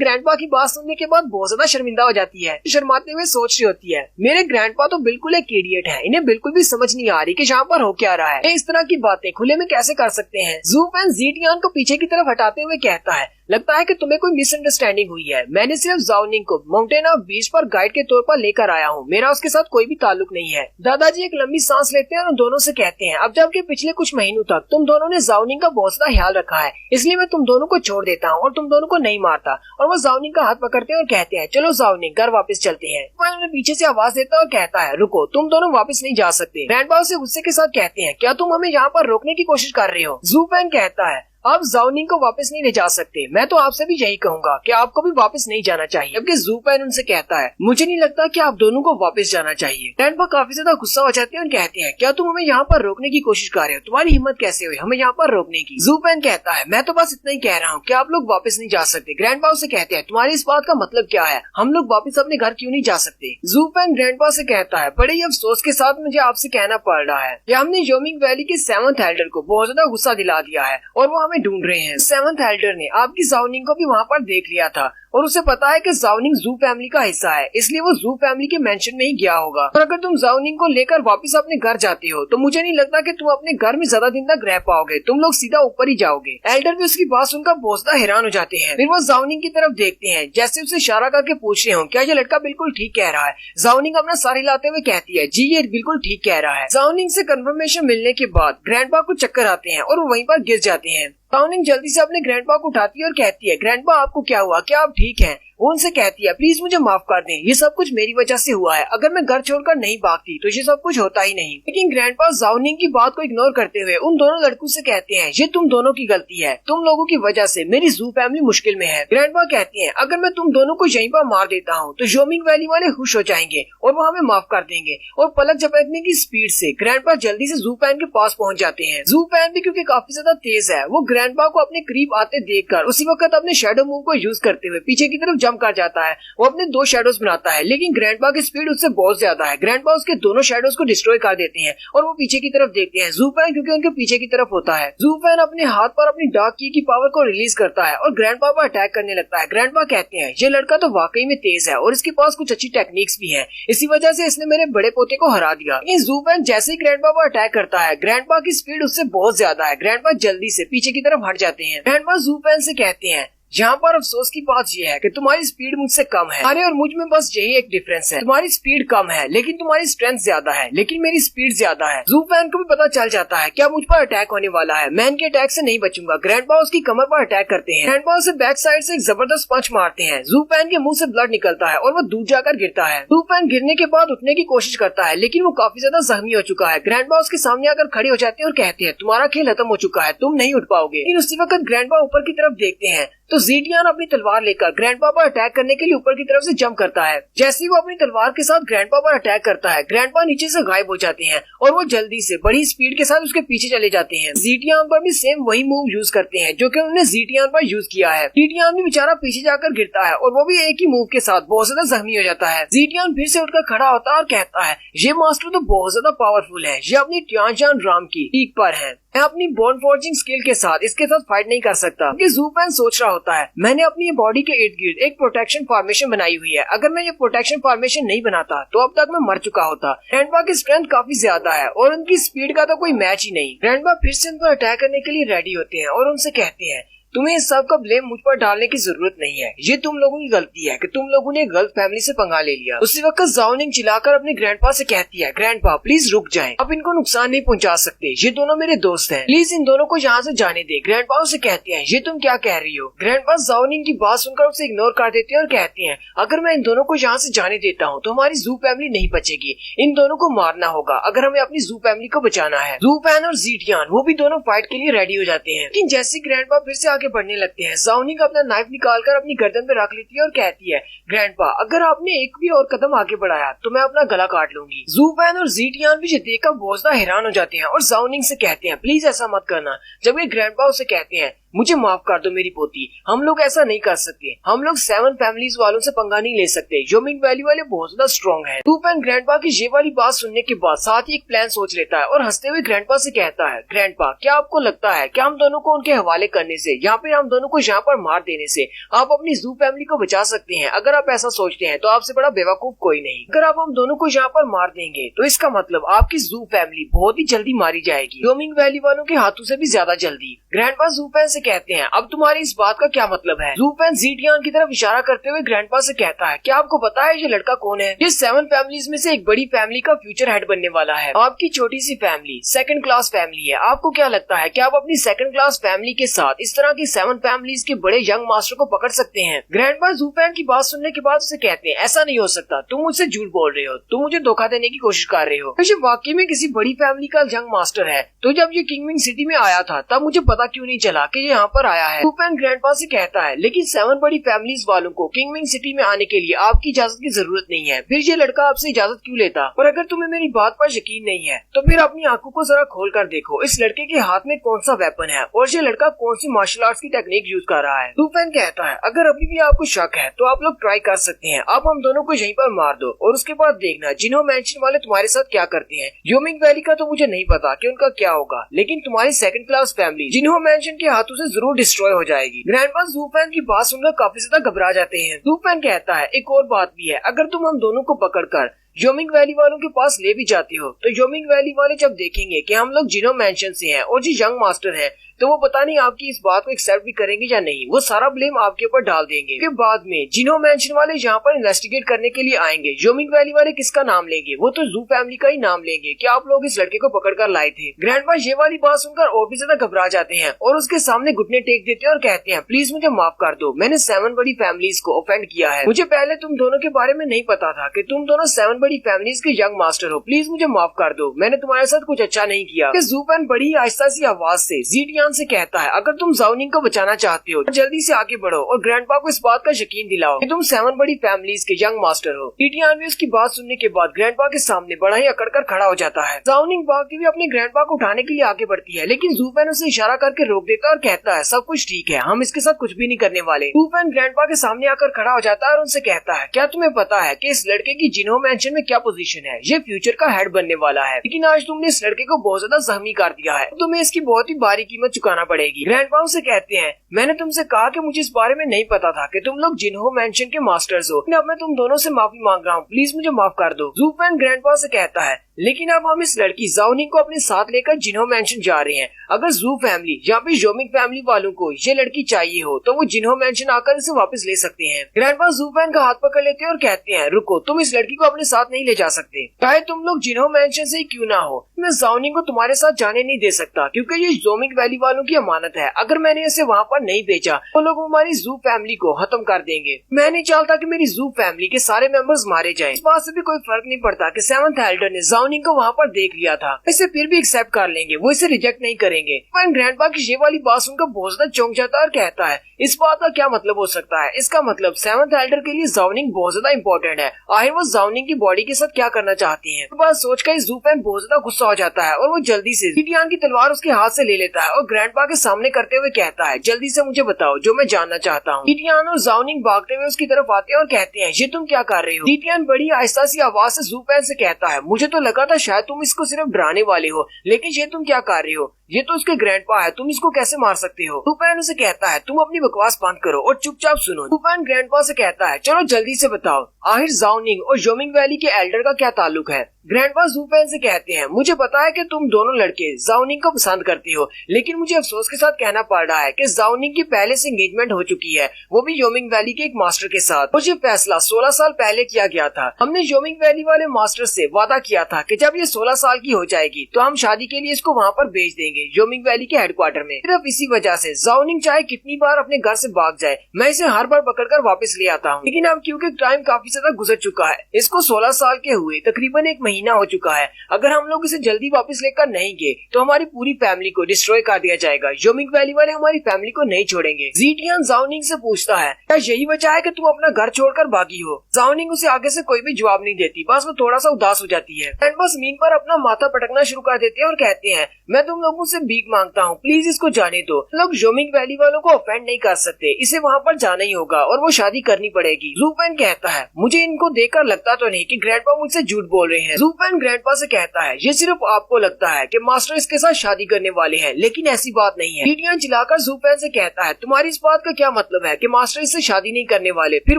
ग्रैंडपा की बात सुनने के बाद बहुत ज्यादा शर्मिंदा हो जाती है, शर्माते हुए सोच रही होती है मेरे ग्रैंडपा तो बिल्कुल एक इडियट है, इन्हें बिल्कुल भी समझ नहीं आ रही कि यहाँ पर हो क्या रहा है, इस तरह की बातें खुले में कैसे कर सकते हैं। जू पैन ज़ीटियान को पीछे की तरफ हटाते हुए कहता है लगता है कि तुम्हें कोई मिसअंडरस्टैंडिंग हुई है, मैंने सिर्फ ज़ाओनिंग को माउंटेन ऑफ बीच पर गाइड के तौर पर लेकर आया हूँ, मेरा उसके साथ कोई भी ताल्लुक नहीं है। दादाजी एक लंबी सांस लेते हैं और उन दोनों से कहते हैं अब जबकि पिछले कुछ महीनों तक तुम दोनों ने ज़ाओनिंग का बहुत ज्यादा ख्याल रखा है, इसलिए मैं तुम दोनों को छोड़ देता हूँ और तुम दोनों को नहीं मारता। और वो ज़ाओनिंग का हाथ पकड़ते हैं और कहते हैं चलो ज़ाओनिंग घर वापस चलते हैं। वो उन्हें पीछे से आवाज देता है और कहता है रुको तुम दोनों वापस नहीं जा सकते। ग्रैंडपा उसे गुस्से के साथ कहते हैं क्या तुम हमें यहाँ पर रोकने की कोशिश कर रहे हो? जू पैन कहता है आप ज़ाओनिंग को वापस नहीं ले जा सकते, मैं तो आपसे भी यही कहूंगा कि आपको भी वापस नहीं जाना चाहिए। जबकि जू पैन उनसे कहता है मुझे नहीं लगता कि आप दोनों को वापस जाना चाहिए। ग्रैंडपा काफी ज्यादा गुस्सा हो जाते हैं और कहते हैं क्या तुम हमें यहाँ पर रोकने की कोशिश कर रहे हो? तुम्हारी हिम्मत कैसे हुई हमें यहाँ पर रोकने की? जू पैन कहता है मैं तो बस इतना ही कह रहा हूँ कि आप लोग वापस नहीं जा सकते। ग्रैंडपा उसे कहते हैं तुम्हारी इस बात का मतलब क्या है, हम लोग वापस अपने घर क्यों नहीं जा सकते? जू पैन ग्रैंडपा से कहता है बड़े ही अफसोस के साथ मुझे आपसे कहना पड़ रहा है कि हमने जोमिंग वैली के 7th एल्डर को बहुत ज्यादा गुस्सा दिला दिया है और वो हमें ढूंढ रहे हैं। 7th एल्डर ने आपकी ज़ाओनिंग को भी वहाँ पर देख लिया था और उसे पता है कि ज़ाओनिंग जू फैमिली का हिस्सा है, इसलिए वो जू फैमिली के मेंशन में ही गया होगा। और अगर तुम ज़ाओनिंग को लेकर वापस अपने घर जाते हो तो मुझे नहीं लगता कि तुम अपने घर में ज्यादा दिन तक रह पाओगे, तुम लोग सीधा ऊपर ही जाओगे। एल्डर भी उसकी बात सुनकर बहुत ज्यादा हैरान हो जाते हैं। फिर वो ज़ाओनिंग की तरफ देखते हैं जैसे उसे इशारा करके पूछ रहे हो क्या ये लड़का बिल्कुल ठीक कह रहा है? ज़ाओनिंग अपना सर हिलाते हुए कहती है जी ये बिल्कुल ठीक कह रहा है। ज़ाओनिंग से कंफर्मेशन मिलने के बाद ग्रैंडपा को चक्कर आते हैं और वो वहीं पर गिर जाते हैं। ज़ाओनिंग जल्दी से अपने ग्रैंडपा को उठाती है और कहती है ग्रैंडपा आपको क्या हुआ, क्या आप ठीक हैं? वो उनसे कहती है प्लीज मुझे माफ कर दें, ये सब कुछ मेरी वजह से हुआ है, अगर मैं घर छोड़कर नहीं भागती तो ये सब कुछ होता ही नहीं। लेकिन ग्रैंडपा ज़ाओनिंग की बात को इग्नोर करते हुए उन दोनों लड़कों से कहते हैं ये तुम दोनों की गलती है, तुम लोगों की वजह से मेरी जू फैमिली मुश्किल में है। ग्रैंडपा कहती है अगर मैं तुम दोनों को यहीं पर मार देता हूँ तो जोमिंग वैली वाले खुश हो जाएंगे और वो हमें माफ कर देंगे। और पलक झपकने की स्पीड से ग्रैंडपा जल्दी से जू पैन के पास पहुँच जाते हैं। जू पैन भी क्योंकि काफी ज्यादा तेज है वो ग्रैंडपा को अपने करीब आते देखकर उसी वक्त अपने शैडो मूव को यूज करते हुए पीछे की तरफ जंप कर जाता है। वो अपने 2 शैडोज बनाता है लेकिन ग्रैंडपा की स्पीड उससे बहुत ज्यादा है। ग्रैंडपा उसके दोनों शैडोज को डिस्ट्रॉय कर देते हैं और वो पीछे की तरफ देखते हैं। जू पैन क्योंकि उनके पीछे की तरफ होता है। जू पैन अपने हाथ पर अपनी डार्क की पावर को रिलीज करता है और ग्रैंडपा पर अटैक करने लगता है। ग्रैंडपा कहते हैं ये लड़का तो वाकई में तेज है और इसके पास कुछ अच्छी टेक्निक्स भी है, इसी वजह से इसने मेरे बड़े पोते को हरा दिया। लेकिन जू पैन जैसे ही ग्रैंडपा पर अटैक करता है ग्रैंडपा की स्पीड उससे बहुत ज्यादा है। ग्रैंडपा जल्दी से पीछे की तरफ हट जाते हैं। ग्रैंडपा जू पैन से कहते हैं यहाँ पर अफसोस की बात यह है कि तुम्हारी स्पीड मुझसे कम है। और मुझ में बस यही एक डिफरेंस है, तुम्हारी स्पीड कम है लेकिन तुम्हारी स्ट्रेंथ ज्यादा है, लेकिन मेरी स्पीड ज्यादा है। ज़ूफैन को भी पता चल जाता है क्या मुझ पर अटैक होने वाला है, मैं इनके अटैक से नहीं बचूंगा। ग्रैंडपा उसकी कमर पर अटैक करते हैं। ग्रैंडपा उसे बैक साइड से एक जबरदस्त पंच मारते हैं। ज़ूफैन के मुंह से ब्लड निकलता है और वो दूर जाकर गिरता है। ज़ूफैन गिरने के बाद उठने की कोशिश करता है लेकिन वो काफी ज्यादा जख्मी हो चुका है। ग्रैंडपा उसके सामने आकर खड़े हो जाते हैं और कहते हैं तुम्हारा खेल खत्म हो चुका है, तुम नहीं उठ पाओगे। लेकिन उसी वक्त ग्रैंडपा ऊपर की तरफ देखते हैं तो ज़ीडियन अपनी तलवार लेकर ग्रैंडपा पर अटैक करने के लिए ऊपर की तरफ से जंप करता है। जैसे ही वो अपनी तलवार के साथ ग्रैंडपा पर अटैक करता है, ग्रैंडपा नीचे से गायब हो जाते हैं और वो जल्दी से बड़ी स्पीड के साथ उसके पीछे चले जाते हैं। ज़ीडियन पर भी सेम वही मूव यूज करते हैं जो कि उन्होंने ज़ीडियन पर यूज किया है। ज़ीडियन भी बेचारा पीछे जाकर गिरता है और वो भी एक ही मूव के साथ बहुत ज्यादा जख्मी हो जाता है। ज़ीडियन फिर से उठकर खड़ा होता है और कहता है ये मास्टर तो बहुत ज्यादा पावरफुल है, ये अपनी टियानशान राम की पीक पर है, मैं अपनी बोन फोर्जिंग स्किल के साथ इसके साथ फाइट नहीं कर सकता। क्योंकि ज़ूफैन सोच रहा होता है मैंने अपनी बॉडी के इर्द गिर्द एक प्रोटेक्शन फॉर्मेशन बनाई हुई है, अगर मैं ये प्रोटेक्शन फॉर्मेशन नहीं बनाता तो अब तक मैं मर चुका होता। ग्रैंडपा की स्ट्रेंथ काफी ज्यादा है और उनकी स्पीड का तो कोई मैच ही नहीं। ग्रैंडपा फिर से उन पर अटैक करने के लिए रेडी होते हैं और उनसे कहते हैं तुम्हें इस सब का ब्लेम मुझ पर डालने की जरूरत नहीं है, ये तुम लोगों की गलती है कि तुम लोगों ने गलत फैमिली से पंगा ले लिया। उसी वक्त ज़ाओ निंग चिल्लाकर अपने ग्रैंडपा से कहती है ग्रैंडपा प्लीज रुक जाएं, अब इनको नुकसान नहीं पहुंचा सकते, ये दोनों मेरे दोस्त हैं, प्लीज इन दोनों को यहाँ से जाने दे। ग्रैंडपा उसे कहती है ये तुम क्या कह रही हो। ग्रैंडपा ज़ाओ निंग की बात सुनकर उसे इग्नोर कर देती है और कहती है अगर मैं इन दोनों को यहाँ से जाने देता हूँ तो हमारी ज़ू फैमिली नहीं बचेगी, इन दोनों को मारना होगा अगर हमें अपनी ज़ू फैमिली को बचाना है। ज़ूफैन और ज़ीडियन वो भी दोनों फाइट के लिए रेडी हो जाते हैं। लेकिन जैसे ग्रैंडपा फिर से आगे बढ़ने लगते हैं, ज़ाओ निंग अपना नाइफ निकालकर अपनी गर्दन पे रख लेती है और कहती है ग्रैंडपा अगर आपने एक भी और कदम आगे बढ़ाया तो मैं अपना गला काट लूंगी। ज़ूफैन और ज़ीडियन भी ये देखकर बहुत ज्यादा हैरान हो जाते हैं और ज़ाओ निंग से कहते हैं प्लीज ऐसा मत करना। जबकि ग्रैंडपा उसे कहते हैं मुझे माफ कर दो मेरी पोती, हम लोग ऐसा नहीं कर सकते, हम लोग 7 फैमिलीज वालों से पंगा नहीं ले सकते, योमिंग वैली वाले बहुत ज्यादा स्ट्रॉन्ग हैं। ज़ूफैन ग्रैंडपा की ये वाली बात सुनने के बाद साथ ही एक प्लान सोच लेता है और हंसते हुए ग्रैंडपा से कहता है ग्रैंडपा क्या आपको लगता है कि हम दोनों को उनके हवाले करने से या फिर हम दोनों को यहाँ पर मार देने से आप अपनी ज़ू फैमिली को बचा सकते हैं। अगर आप ऐसा सोचते हैं तो आपसे बड़ा बेवकूफ कोई नहीं। अगर आप हम दोनों को यहाँ पर मार देंगे तो इसका मतलब आपकी ज़ू फैमिली बहुत ही जल्दी मारी जाएगी, योमिंग वैली वालों के हाथों से भी ज्यादा जल्दी। ग्रैंडपा ज़ूफैन से कहते हैं अब तुम्हारी इस बात का क्या मतलब है। ज़ूफैन ज़ीडियन की तरफ इशारा करते हुए ग्रैंडपा से कहता है क्या आपको पता है ये लड़का कौन है। ये 7 फैमिलीज में से एक बड़ी फैमिली का फ्यूचर हेड बनने वाला है। आपकी छोटी सी फैमिली सेकंड क्लास फैमिली है, आपको क्या लगता है कि आप अपनी सेकंड क्लास फैमिली के साथ इस तरह की 7 फैमिलीज के बड़े यंग मास्टर को पकड़ सकते हैं। ग्रैंडपा ज़ूफैन की बात सुनने के बाद उसे कहते हैं ऐसा नहीं हो सकता, तुम मुझसे झूठ बोल रहे हो, तुम मुझे धोखा देने की कोशिश कर रहे हो। ये वाकई में किसी बड़ी फैमिली का यंग मास्टर है, तो जब ये किंगविंग सिटी में आया था तब मुझे पता क्यों नहीं चला कि ये यहाँ पर आया है। ज़ूफैन ग्रैंडपा से कहता है लेकिन 7 बड़ी फैमिलीज वालों को किंगविंग सिटी में आने के लिए आपकी इजाजत की जरूरत नहीं है, फिर ये लड़का आपसे इजाजत क्यों लेता। और अगर तुम्हें मेरी बात पर यकीन नहीं है तो फिर अपनी आंखों को जरा खोल कर देखो, इस लड़के के हाथ में कौन सा वेपन है और ये लड़का कौन सी मार्शल आर्ट्स की टेक्निक यूज कर रहा है। ज़ूफैन कहता है अगर अभी भी आपको शक है तो आप लोग ट्राई कर सकते हैं, आप हम दोनों को यहीं पर मार दो और उसके बाद देखना जिन्हो मैंशन वाले तुम्हारे साथ क्या करते हैं। योमिंग वैली का तो मुझे नहीं पता कि उनका क्या होगा, लेकिन तुम्हारी सेकंड क्लास फैमिली जिन्हो मैंशन के हाथों से जरूर डिस्ट्रॉय हो जाएगी। ग्रैंडपा ज़ूफैन की बात सुनकर काफी ज्यादा घबरा जाते हैं। ज़ूफैन कहता है एक और बात भी है, अगर तुम हम दोनों को पकड़कर योमिंग वैली वालों के पास ले भी जाते हो तो योमिंग वैली वाले जब देखेंगे कि हम लोग जिन्हो मैंशन से हैं और जी यंग मास्टर हैं तो वो पता नहीं आपकी इस बात को एक्सेप्ट भी करेंगे या नहीं, वो सारा ब्लेम आपके ऊपर डाल देंगे। फिर बाद में जिन्हो मैंशन वाले यहाँ पर इन्वेस्टिगेट करने के लिए आएंगे, योमिंग वैली वाले किसका नाम लेंगे, वो तो ज़ू फैमिली का ही नाम लेंगे कि आप लोग इस लड़के को पकड़ कर लाए थे। ग्रैंडपा ये वाली बात सुनकर और भी ज्यादा घबरा जाते हैं और उसके सामने घुटने टेक देते हैं और कहते हैं प्लीज मुझे माफ कर दो, मैंने 7 बड़ी फैमिलीज को ऑफेंड किया है, मुझे पहले तुम दोनों के बारे में नहीं पता था कि तुम दोनों 7 बड़ी फैमिलीज के यंग मास्टर हो, प्लीज मुझे माफ कर दो, मैंने तुम्हारे साथ कुछ अच्छा नहीं किया। ज़ूफैन बड़ी आहिस्ता सी आवाज से ज़ीडियन से कहता है अगर तुम ज़ाओ निंग को बचाना चाहते हो जल्दी से आगे बढ़ो और ग्रैंडपा को इस बात का यकीन दिलाओ कि तुम 7 बड़ी फैमिलीज के यंग मास्टर हो। ज़ीडियन भी उसकी बात सुनने के बाद ग्रैंडपा के सामने बड़ा ही अकड़ कर खड़ा हो जाता है। ज़ाओ निंग भागती हुई अपने ग्रैंडपा को उठाने के लिए आगे बढ़ती है, लेकिन ज़ूफैन उसे इशारा करके रोक देता है और कहता है सब कुछ ठीक है, हम इसके साथ कुछ भी नहीं करने वाले। ज़ूफैन ग्रैंडपा के सामने आकर खड़ा हो जाता है और उनसे कहता है क्या तुम्हें पता है कि इस लड़के की जिन्हो मैंशन में क्या पोजीशन है, ये फ्यूचर का हेड बनने वाला है, लेकिन आज तुमने इस लड़के को बहुत ज्यादा जख्मी कर दिया है, तुम्हें इसकी बहुत ही भारी कीमत चुकाना पड़ेगी। ग्रैंडपा उसे कहते हैं मैंने तुमसे कहा कि मुझे इस बारे में नहीं पता था कि तुम लोग जिन्हो मैंशन के मास्टर्स हो, अब मैं तुम दोनों से माफी मांग रहा हूँ, प्लीज मुझे माफ कर दो। ज़ूफैन ग्रैंडपा से कहता है लेकिन अब हम इस लड़की जाओनिंग को अपने साथ लेकर जिन्हो मैंशन जा रहे हैं। अगर जू फैमिली या फिर जोमिंग फैमिली वालों को ये लड़की चाहिए हो तो वो जिन्हो मैंशन आकर इसे वापस ले सकते हैं। ग्रैंडपा जूफैन का हाथ पकड़ लेते हैं और कहते हैं, रुको, तुम इस लड़की को अपने साथ नहीं ले जा सकते, चाहे तुम लोग जिन्हो मैंशन से ही क्यों ना हो। मैं जाओनिंग को तुम्हारे साथ जाने नहीं दे सकता क्योंकि ये जोमिंग वैली वालों की अमानत है। अगर मैंने इसे वहाँ पर नहीं भेजा तो लोग हमारी जू फैमिली को खत्म कर देंगे। मैं नहीं चाहता कि मेरी जू फैमिली के सारे मेंबर्स मारे जाएं। इस बात से भी कोई फर्क नहीं पड़ता कि सेवंथ एल्डर ने जाओनिंग को वहाँ पर देख लिया था, इसे फिर भी एक्सेप्ट कर लेंगे, वो इसे रिजेक्ट नहीं करेंगे। ग्रैंडपा की ये वाली बात सुनकर बहुत ज्यादा चौंक जाता है और कहता है, इस बात का क्या मतलब हो सकता है? इसका मतलब सेवंथ एल्डर के लिए जाओनिंग बहुत ज्यादा इंपॉर्टेंट है। आखिर वो जाओनिंग की बॉडी के साथ क्या करना चाहती है? बात सोचकर जूफैन बहुत ज्यादा गुस्सा हो जाता है और वो जल्दी से ज़ीटियान की तलवार उसके हाथ से ले लेता है और ग्रैंडपा के सामने करते हुए कहता है, जल्दी से मुझे बताओ जो मैं जानना चाहता हूँ। ज़ीटियान और जाओनिंग भागते हुए उसकी तरफ आते हैं और कहते हैं, ये तुम क्या कर रहे हो? ज़ीटियान बड़ी आहिस्ता सी आवाज से जूफैन से कहता है, मुझे तो लगा था शायद तुम इसको सिर्फ डराने वाले हो, लेकिन ये तुम क्या कर रहे हो? ये तो उसके ग्रैंडपा है, तुम इसको कैसे मार सकते हो? जूफैन उसे कहता है, तुम अपनी बकवास बंद करो और चुपचाप सुनो। जूफैन ग्रैंडपा से कहता है, चलो जल्दी से बताओ, आखिर जाओनिंग और जोमिंग वैली के एल्डर का क्या ताल्लुक है? ग्रैंडपा जूफैन से कहते हैं, मुझे पता है कि तुम दोनों लड़के जाओनिंग को पसंद करते हो, लेकिन मुझे अफसोस के साथ कहना पड़ रहा है कि जाओनिंग की पहले से एंगेजमेंट हो चुकी है, वो भी जोमिंग वैली के एक मास्टर के साथ। मुझे फैसला 16 साल पहले किया गया था। हमने जोमिंग वैली वाले मास्टर से वादा किया था कि जब ये 16 साल की हो जाएगी तो हम शादी के लिए इसको वहाँ पर भेज देंगे, जोमिंग वैली के हेडक्वार्टर में। सिर्फ इसी वजह से जाओनिंग चाहे कितनी बार अपने घर से भाग जाए, मैं इसे हर बार पकड़कर वापस ले आता हूँ। लेकिन अब क्योंकि टाइम काफी ज्यादा गुजर चुका है, इसको 16 साल के हुए तकरीबन 1 महीना हो चुका है। अगर हम लोग इसे जल्दी वापस लेकर नहीं गए तो हमारी पूरी फैमिली को डिस्ट्रॉय कर दिया जाएगा। जोमिंग वैली वाले हमारी फैमिली को नहीं छोड़ेंगे। ज़ीटियान जाओनिंग से पूछता है, क्या यही वजह है कि तुम अपना घर छोड़कर भागी हो? जाओनिंग उसे आगे से कोई भी जवाब नहीं देती, बस वो थोड़ा सा उदास हो जाती है। बस जमीन पर अपना माथा पटकना शुरू कर देते हैं और कहते हैं, मैं तुम लोगों से भीख मांगता हूँ, प्लीज इसको जाने दो। लोग जोमिंग वैली वालों को ऑफेंड नहीं कर सकते, इसे वहाँ पर जाना ही होगा और वो शादी करनी पड़ेगी। जूफैन कहता है, मुझे इनको देखकर लगता तो नहीं कि ग्रैंडपा मुझसे झूठ बोल रहे हैं। जूफैन ग्रैंडपा से कहता है, ये सिर्फ आपको लगता है कि मास्टर इसके साथ शादी करने वाले हैं, लेकिन ऐसी बात नहीं है। ज़ीटियान चिल्लाकर जूफैन से कहता है, तुम्हारी इस बात का क्या मतलब है कि मास्टर इससे शादी नहीं करने वाले? फिर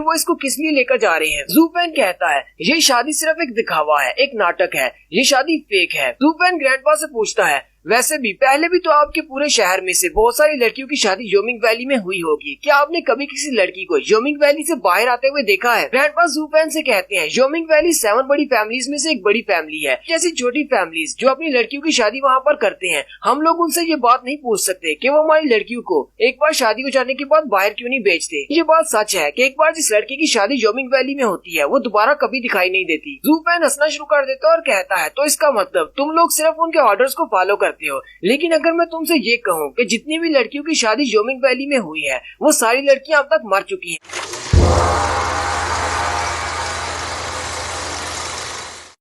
वो इसको किस लिए लेकर जा रहे हैं? जूफैन कहता है, ये शादी सिर्फ एक दिखावा है, एक नाटक है, ये शादी फेक है। जूफैन ग्रैंडपा से पूछता है, वैसे भी पहले भी तो आपके पूरे शहर में से बहुत सारी लड़कियों की शादी जोमिंग वैली में हुई होगी, क्या आपने कभी किसी लड़की को जोमिंग वैली से बाहर आते हुए देखा है? ग्रैंडपा जूफैन से कहते हैं, जोमिंग वैली 7 बड़ी फैमिलीज में से एक बड़ी फैमिली है। जैसी छोटी फैमिलीज जो अपनी लड़कियों की शादी वहाँ पर करते हैं, हम लोग उनसे ये बात नहीं पूछ सकते कि वो हमारी लड़कियों को एक बार शादी हो जाने के बाद बाहर क्यों नहीं भेजते। ये बात सच है कि एक बार जिस लड़की की शादी जोमिंग वैली में होती है वो दोबारा कभी दिखाई नहीं देती। जूफैन हंसना शुरू कर देता है और कहता है, तो इसका मतलब तुम लोग सिर्फ उनके ऑर्डर्स को फॉलो करते हो। लेकिन अगर मैं तुमसे ये कहूँ कि जितनी भी लड़कियों की शादी जोमिंग वैली में हुई है वो सारी लड़कियां अब तक मर चुकी हैं।